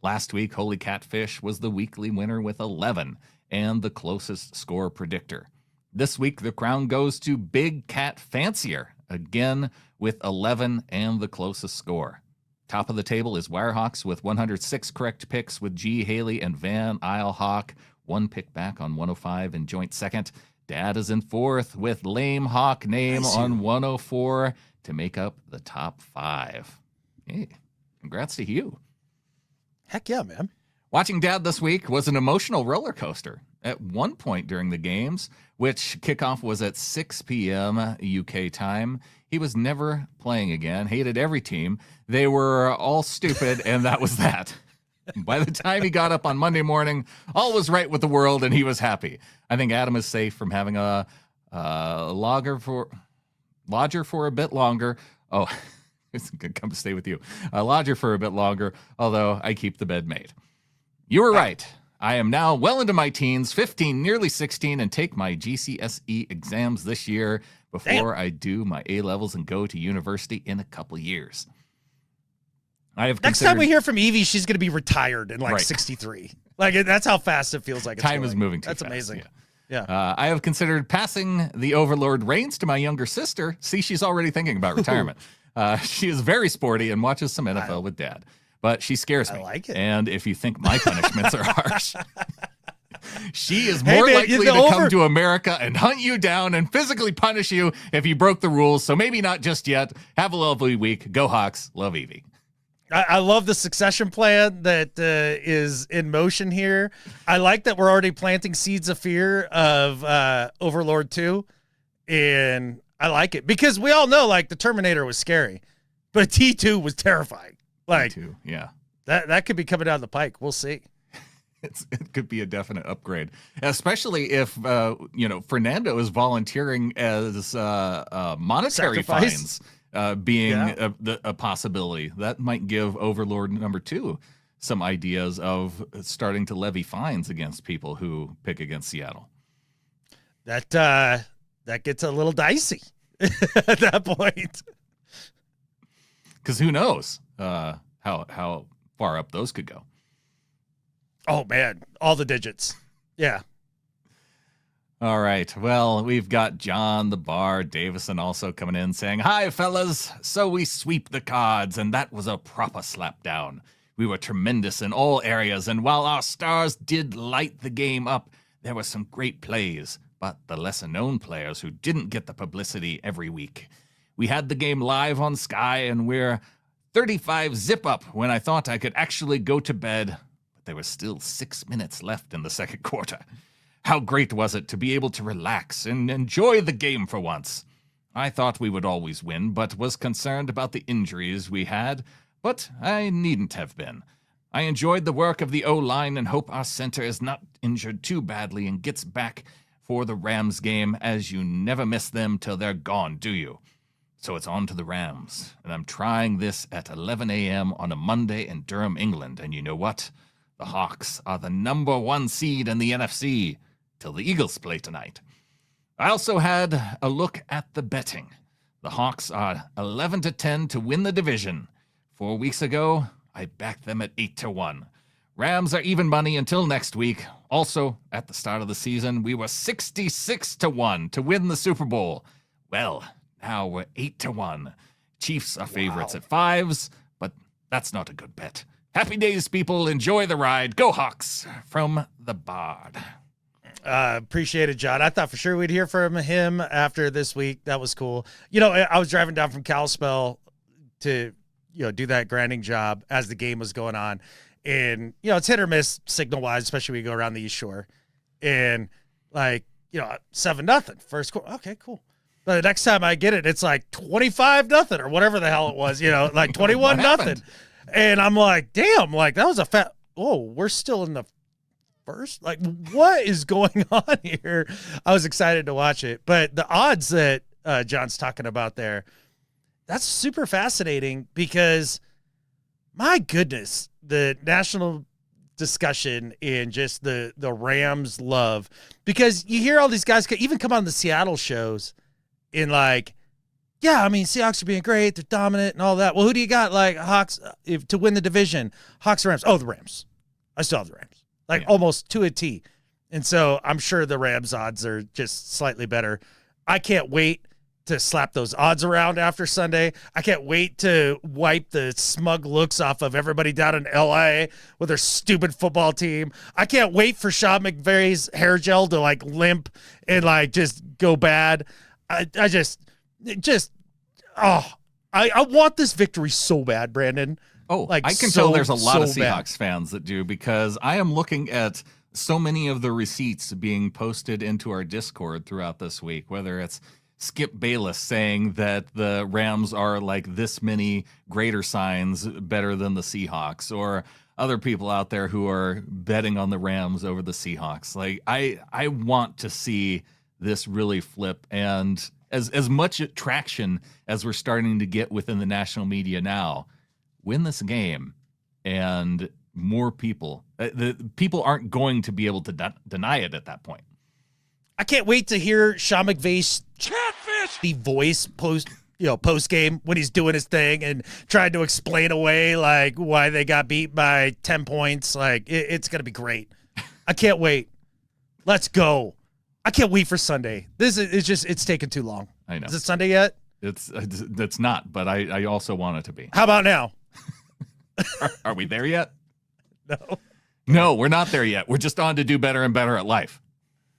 Last week, Holy Catfish was the weekly winner with 11 and the closest score predictor. This week, the crown goes to Big Cat Fancier, again with 11 and the closest score. Top of the table is Wirehawks with 106 correct picks with G. Haley and Van Isle Hawk. 1 pick back on 105 in joint second. Dad is in fourth with Lame Hawk Name on 104 to make up the top 5. Hey, congrats to you. Heck yeah, man. Watching Dad this week was an emotional roller coaster. At one point during the games, which kickoff was at 6 p.m. UK time, he was never playing again, hated every team. They were all stupid, and that was that. By the time he got up on Monday morning, all was right with the world, and he was happy. I think Adam is safe from having a lodger for a bit longer. Oh, it's going to come stay with you. A lodger for a bit longer, although I keep the bed made. You were right. I am now well into my teens, 15, nearly 16, and take my GCSE exams this year before I do my A-levels and go to university in a couple years. Next time we hear from Evie, she's going to be retired in like Right. 63. Like that's how fast it feels like it's Time going. is moving too That's fast. amazing. Yeah. I have considered passing the Overlord reins to my younger sister. See, she's already thinking about retirement. She is very sporty and watches some NFL with Dad, but she scares me. I like it. And if you think my punishments are harsh, she is more likely to come to America and hunt you down and physically punish you if you broke the rules. So maybe not just yet. Have a lovely week. Go Hawks. Love Evie. I love the succession plan that is in motion here. I like that we're already planting seeds of fear of Overlord 2. And I like it because we all know like the Terminator was scary, but T2 was terrifying. Like T2, yeah. That could be coming down the pike. We'll see. It could be a definite upgrade, especially if Fernando is volunteering as monetary Sacrifice. fines being a possibility. That might give Overlord number 2 some ideas of starting to levy fines against people who pick against Seattle. That gets a little dicey at that point. Because who knows how far up those could go. Oh, man. All the digits. Yeah. All right. Well, we've got John the Bar Davison also coming in saying, "Hi, fellas. So we sweep the Cards, and that was a proper slapdown. We were tremendous in all areas, and while our stars did light the game up, there were some great plays, but the lesser-known players who didn't get the publicity every week. We had the game live on Sky, and we're 35 zip up when I thought I could actually go to bed. There was still 6 minutes left in the second quarter. How great was it to be able to relax and enjoy the game for once? I thought we would always win, but was concerned about the injuries we had, but I needn't have been. I enjoyed the work of the O-line and hope our center is not injured too badly and gets back for the Rams game, as you never miss them till they're gone, do you? So it's on to the Rams, and I'm trying this at 11 a.m. on a Monday in Durham, England, and you know what? The Hawks are the number 1 seed in the NFC till the Eagles play tonight. I also had a look at the betting. The Hawks are 11-10 to win the division. 4 weeks ago, I backed them at 8-1. Rams are even money until next week. Also, at the start of the season, we were 66-1 to win the Super Bowl. Well, now we're 8-1. Chiefs are favorites at 5s, but that's not a good bet. Happy days, people. Enjoy the ride. Go Hawks from the Bard. Appreciate it, John. I thought for sure we'd hear from him after this week. That was cool. I was driving down from Kalispell to, do that grinding job as the game was going on. And, it's hit or miss signal-wise, especially when you go around the East Shore. And, 7-0 first quarter. Okay, cool. But the next time I get it, it's like 25-0 or whatever the hell it was, like 21-0. And I'm like, damn, like that was we're still in the first. Like, what is going on here? I was excited to watch it. But the odds that John's talking about there, that's super fascinating because, my goodness, the national discussion and just the Rams love. Because you hear all these guys even come on the Seattle shows and like, yeah, I mean, Seahawks are being great. They're dominant and all that. Well, who do you got? Like Hawks to win the division? Hawks, Rams. Oh, the Rams. I still have the Rams. Like almost to a T. And so I'm sure the Rams odds are just slightly better. I can't wait to slap those odds around after Sunday. I can't wait to wipe the smug looks off of everybody down in LA with their stupid football team. I can't wait for Sean McVay's hair gel to like limp and like just go bad. I want this victory so bad, Brandon. Oh, like I can tell there's a lot of Seahawks fans that do, because I am looking at so many of the receipts being posted into our Discord throughout this week, whether it's Skip Bayless saying that the Rams are like this many greater signs better than the Seahawks, or other people out there who are betting on the Rams over the Seahawks. Like I want to see this really flip, and as much traction as we're starting to get within the national media now, win this game, and more people, the people aren't going to be able to deny it at that point. I can't wait to hear Sean McVay's catfish the voice post, post game when he's doing his thing and trying to explain away like why they got beat by 10 points. Like it's going to be great. I can't wait. Let's go. I can't wait for Sunday. It's taken too long. I know. Is it Sunday yet? It's not, but I also want it to be. How about now? Are we there yet? No, we're not there yet. We're just on to do better and better at life.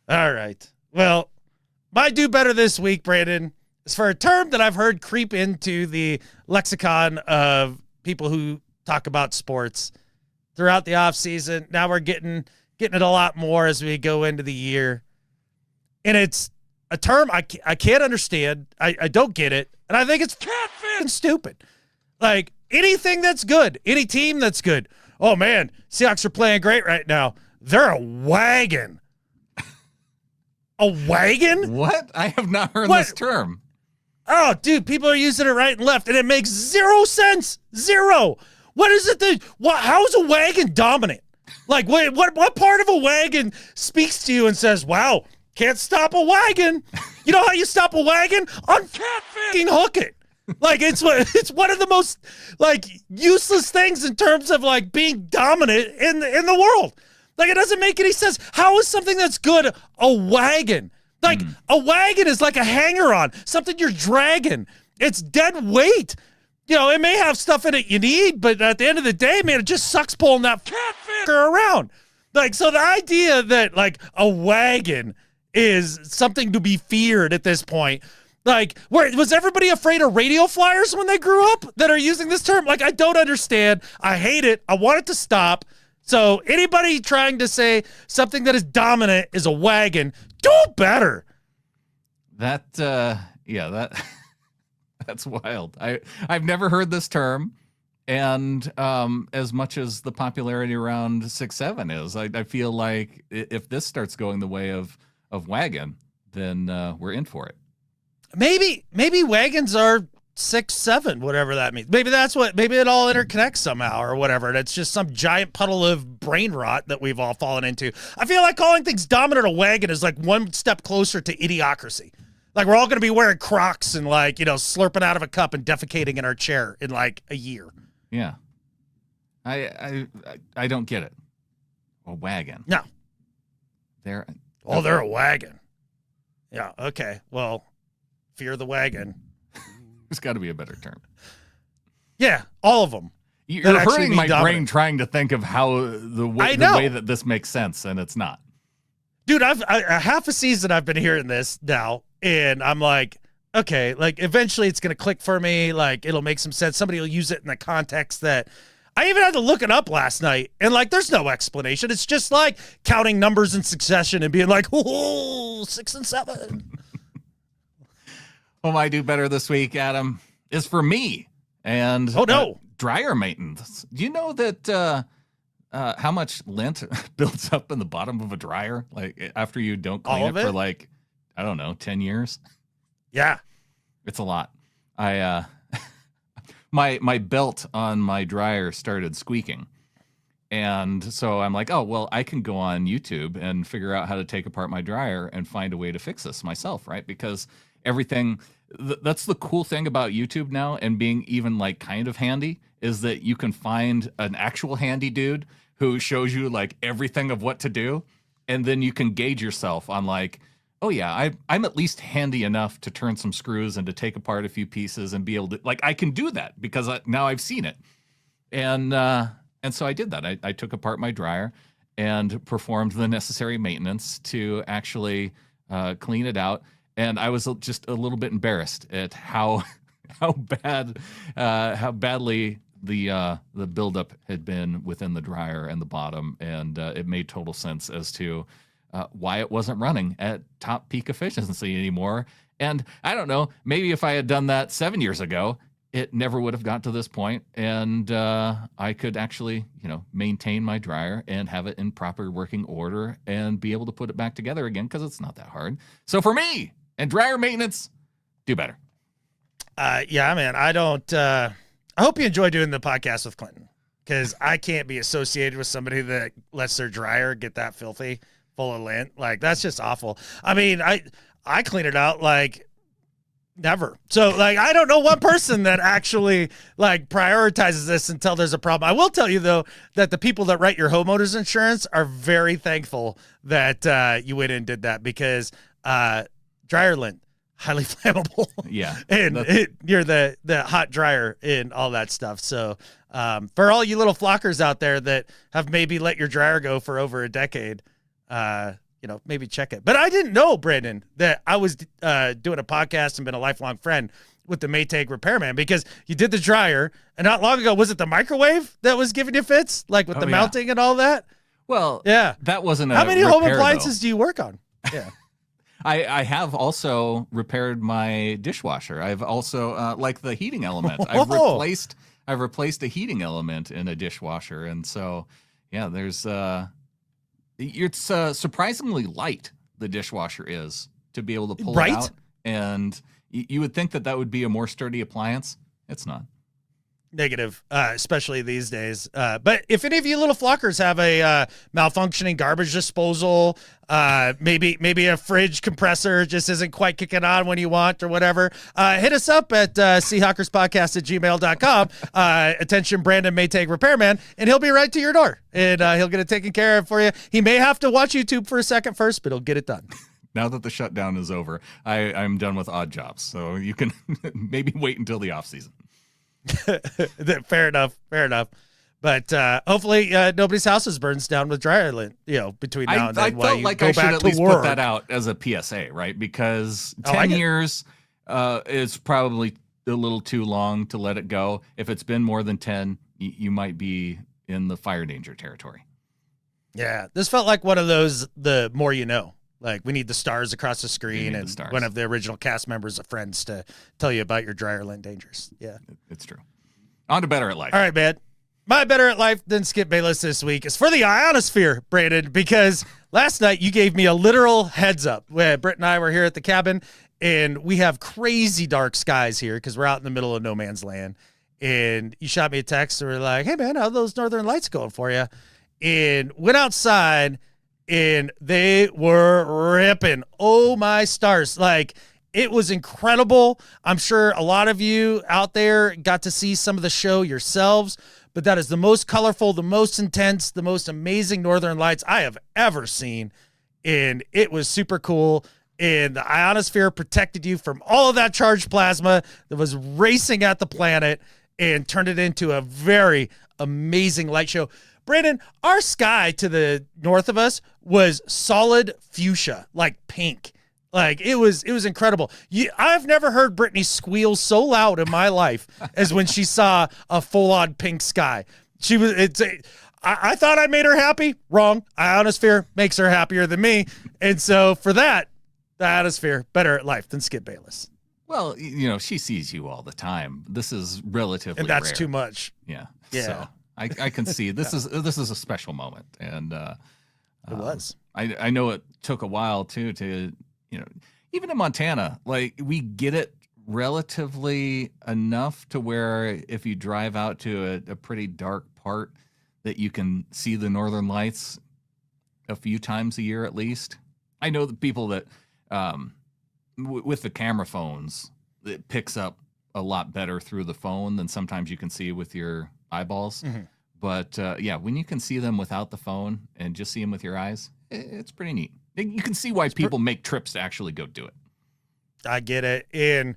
All right. Well, my do better this week, Brandon, is for a term that I've heard creep into the lexicon of people who talk about sports throughout the offseason. Now we're getting it a lot more as we go into the year. And it's a term I can't understand. I don't get it. And I think it's catfish stupid. Like anything that's good, any team that's good. Oh, man, Seahawks are playing great right now. They're a wagon. A wagon? What? I have not heard this term. Oh, dude, people are using it right and left, and it makes zero sense. Zero. What is it? How is a wagon dominant? Like, what part of a wagon speaks to you and says, wow, can't stop a wagon? You know how you stop a wagon? Fucking hook it. Like, it's one of the most, like, useless things in terms of, like, being dominant in the world. Like, it doesn't make any sense. How is something that's good a wagon? Like, a wagon is like a hanger-on, something you're dragging. It's dead weight. It may have stuff in it you need, but at the end of the day, man, it just sucks pulling that around. Like, so the idea that, like, a wagon is something to be feared at this point. Like, was everybody afraid of radio flyers when they grew up that are using this term? Like, I don't understand. I hate it. I want it to stop. So anybody trying to say something that is dominant is a wagon, do better. That's wild. I've never heard this term. And as much as the popularity around 6'7" is, I feel like if this starts going the way of wagon, then we're in for it. Maybe wagons are 6'7", whatever that means. Maybe it all interconnects somehow or whatever. And it's just some giant puddle of brain rot that we've all fallen into. I feel like calling things dominant a wagon is like one step closer to idiocracy. Like we're all going to be wearing Crocs and like, slurping out of a cup and defecating in our chair in like a year. Yeah. I don't get it. A wagon. No. They're a wagon. Yeah. Okay. Well, fear the wagon. There's got to be a better term. Yeah, all of them. You're hurting my brain trying to think of how the way that this makes sense, and it's not. Dude, a half a season I've been hearing this now, and I'm like, okay, like eventually it's going to click for me. Like it'll make some sense. Somebody will use it in the context that I even had to look it up last night, and like there's no explanation. It's just like counting numbers in succession and being like, oh, 6 and 7. Well, my do better this week, Adam, is for me and dryer maintenance. Do you know that how much lint builds up in the bottom of a dryer, like after you don't clean it for like, I don't know, 10 years? Yeah, it's a lot. My belt on my dryer started squeaking. And so I'm like, oh, well, I can go on YouTube and figure out how to take apart my dryer and find a way to fix this myself, right? Because everything, that's the cool thing about YouTube now, and being even like kind of handy, is that you can find an actual handy dude who shows you like everything of what to do. And then you can gauge yourself on like, oh yeah, I'm at least handy enough to turn some screws and to take apart a few pieces and be able to, like, I can do that because now I've seen it. And so I did that. I took apart my dryer and performed the necessary maintenance to actually clean it out. And I was just a little bit embarrassed at how badly the buildup had been within the dryer and the bottom, and it made total sense as to why it wasn't running at top peak efficiency anymore. And I don't know, maybe if I had done that 7 years ago, it never would have got to this point, and I could actually, maintain my dryer and have it in proper working order and be able to put it back together again, because it's not that hard. So for me and dryer maintenance, do better. Yeah, man. I hope you enjoy doing the podcast with Clinton, because I can't be associated with somebody that lets their dryer get that filthy, full of lint. Like, that's just awful. I mean, I clean it out like Never. So like, I don't know one person that actually like prioritizes this until there's a problem. I will tell you though, that the people that write your homeowners insurance are very thankful that you went and did that, because dryer lint, highly flammable. Yeah. And you're the hot dryer and all that stuff. So for all you little flockers out there that have maybe let your dryer go for over a decade, maybe check it. But I didn't know, Brandon, that I was doing a podcast and been a lifelong friend with the Maytag repairman, because you did the dryer, and not long ago, was it the microwave that was giving you fits, like with the mounting and all that? Well, yeah, that wasn't How many home appliances do you work on? Yeah. I have also repaired my dishwasher. I've also like the heating element. I've replaced a heating element in a dishwasher, and so yeah, there's it's surprisingly light. The dishwasher is, to be able to pull it out, and you would think that would be a more sturdy appliance. It's not. Negative, especially these days. But if any of you little flockers have a malfunctioning garbage disposal, maybe a fridge compressor just isn't quite kicking on when you want or whatever, hit us up at seahawkerspodcast@gmail.com. Attention, Brandon Maytag Repairman, and he'll be right to your door, and he'll get it taken care of for you. He may have to watch YouTube for a second first, but he'll get it done. Now that the shutdown is over, I'm done with odd jobs, so you can maybe wait until the off season. Fair enough. But hopefully nobody's houses burns down with dryer lint, between now and then. I felt like I should at least put that out as a PSA, right? Because 10 years is probably a little too long to let it go. If it's been more than 10, you might be in the fire danger territory. Yeah, this felt like one of those, the more you know. Like, we need the stars across the screen and one of the original cast members of Friends to tell you about your dryer lint dangers. Yeah. It's true. On to Better at Life. All right, man. My Better at Life than Skip Bayless this week is for the ionosphere, Brandon, because last night you gave me a literal heads up. Britt and I were here at the cabin, and we have crazy dark skies here because we're out in the middle of no man's land. And you shot me a text and we're like, hey, man, how are those northern lights going for you? And went outside, and they were ripping. Oh, my stars. Like, it was incredible. I'm sure a lot of you out there got to see some of the show yourselves, but that is the most colorful, the most intense, the most amazing northern lights I have ever seen. And it was super cool. And the ionosphere protected you from all of that charged plasma that was racing at the planet and turned it into a very amazing light show. Brandon, our sky to the north of us was solid fuchsia, like pink. Like, it was incredible. I've never heard Brittany squeal so loud in my life as when she saw a full-on pink sky. I thought I made her happy. Wrong. Ionosphere makes her happier than me. And so for that, the ionosphere, better at life than Skip Bayless. Well, she sees you all the time. This is relatively and that's rare. Too much. Yeah. Yeah. So I can see this is a special moment, and it was. I know it took a while too to even in Montana, like, we get it relatively enough to where if you drive out to a pretty dark part, that you can see the northern lights a few times a year at least. I know the people that with the camera phones, it picks up a lot better through the phone than sometimes you can see with your eyeballs. Mm-hmm. But when you can see them without the phone and just see them with your eyes, it's pretty neat. You can see why people make trips to actually go do it. I get it. And,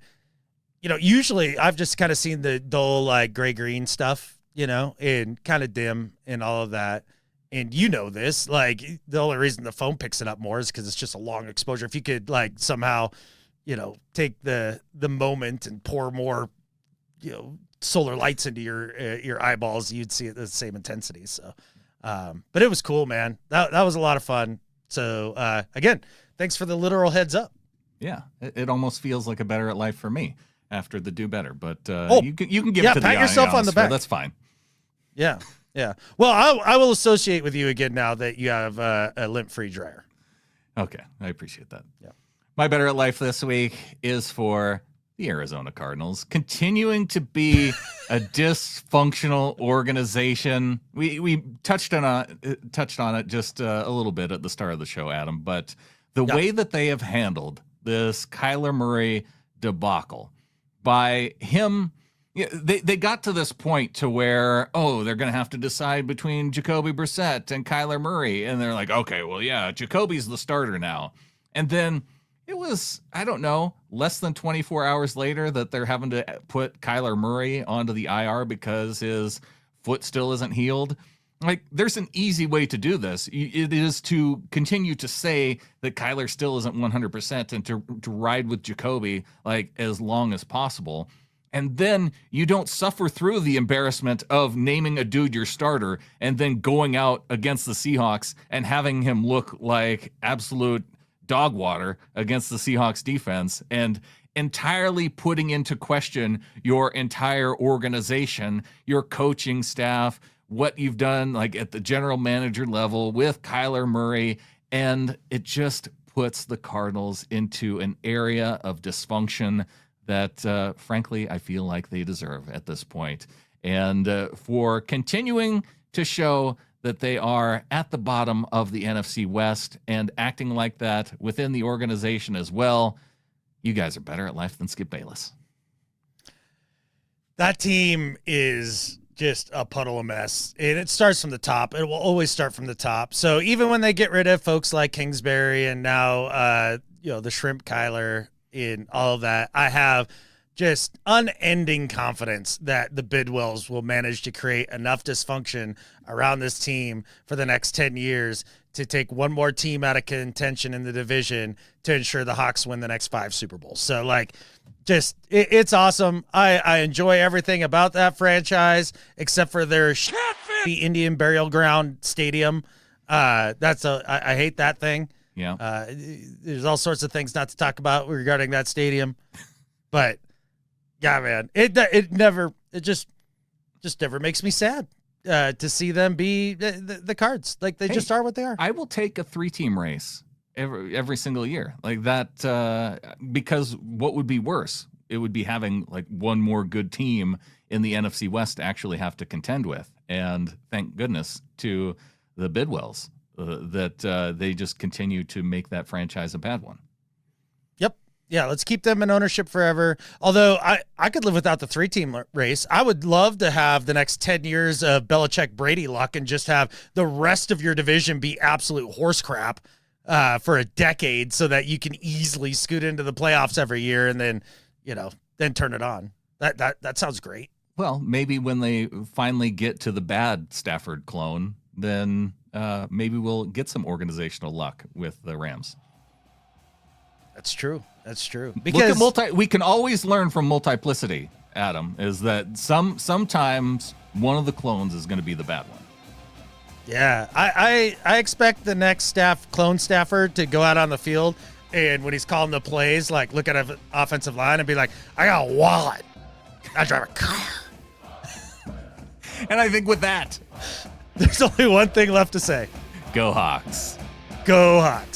usually I've just kind of seen the dull, like, gray-green stuff, and kind of dim and all of that. And this, like, the only reason the phone picks it up more is because it's just a long exposure. If you could, like, somehow, take the moment and pour more, solar lights into your eyeballs, you'd see it at the same intensity. So, but it was cool, man. That was a lot of fun. So, again, thanks for the literal heads up. Yeah, it almost feels like a Better at Life for me after the do better. But you can give it to pat yourself on the back. That's fine. Yeah. Well, I will associate with you again now that you have a lint-free dryer. Okay, I appreciate that. Yeah. My Better at Life this week is for the Arizona Cardinals, continuing to be a dysfunctional organization. We touched on it just a little bit at the start of the show, Adam, but the way that they have handled this Kyler Murray debacle by him. They got to this point to where, they're going to have to decide between Jacoby Brissett and Kyler Murray. And they're like, okay, well, yeah, Jacoby's the starter now. And then it was, I don't know, less than 24 hours later that they're having to put Kyler Murray onto the IR because his foot still isn't healed. Like, there's an easy way to do this. It is to continue to say that Kyler still isn't 100% and to ride with Jacoby like as long as possible. And then you don't suffer through the embarrassment of naming a dude your starter and then going out against the Seahawks and having him look like absolute dog water against the Seahawks defense and entirely putting into question your entire organization, your coaching staff, what you've done like at the general manager level with Kyler Murray. And it just puts the Cardinals into an area of dysfunction that, frankly, I feel like they deserve at this point. And for continuing to show that they are at the bottom of the NFC West and acting like that within the organization as well, you guys are better at life than Skip Bayless. That team is just a puddle of mess. And it starts from the top. It will always start from the top. So even when they get rid of folks like Kingsbury and now, the Shrimp Kyler, in all of that, I have just unending confidence that the Bidwells will manage to create enough dysfunction around this team for the next 10 years to take one more team out of contention in the division to ensure the Hawks win the next 5 Super Bowls. So, it's awesome. I enjoy everything about that franchise except for their the Indian Burial Ground Stadium. I hate that thing. Yeah. There's all sorts of things not to talk about regarding that stadium, but yeah, man, it just never makes me sad to see them be the Cards. Like they just are what they are. I will take a 3-team race every single year like that because what would be worse? It would be having like one more good team in the NFC West to actually have to contend with. And thank goodness to the Bidwells. That they just continue to make that franchise a bad one. Yep. Yeah, let's keep them in ownership forever. Although I could live without the 3-team race. I would love to have the next 10 years of Belichick-Brady luck and just have the rest of your division be absolute horse crap for a decade so that you can easily scoot into the playoffs every year and then, then turn it on. That sounds great. Well, maybe when they finally get to the bad Stafford clone, then maybe we'll get some organizational luck with the Rams. That's true. Because we can always learn from multiplicity, Adam, is that sometimes one of the clones is going to be the bad one. Yeah, I expect the next clone Stafford to go out on the field and when he's calling the plays, like look at an offensive line and be like, I got a wallet. I drive a car. And I think with that, there's only one thing left to say. Go Hawks. Go Hawks.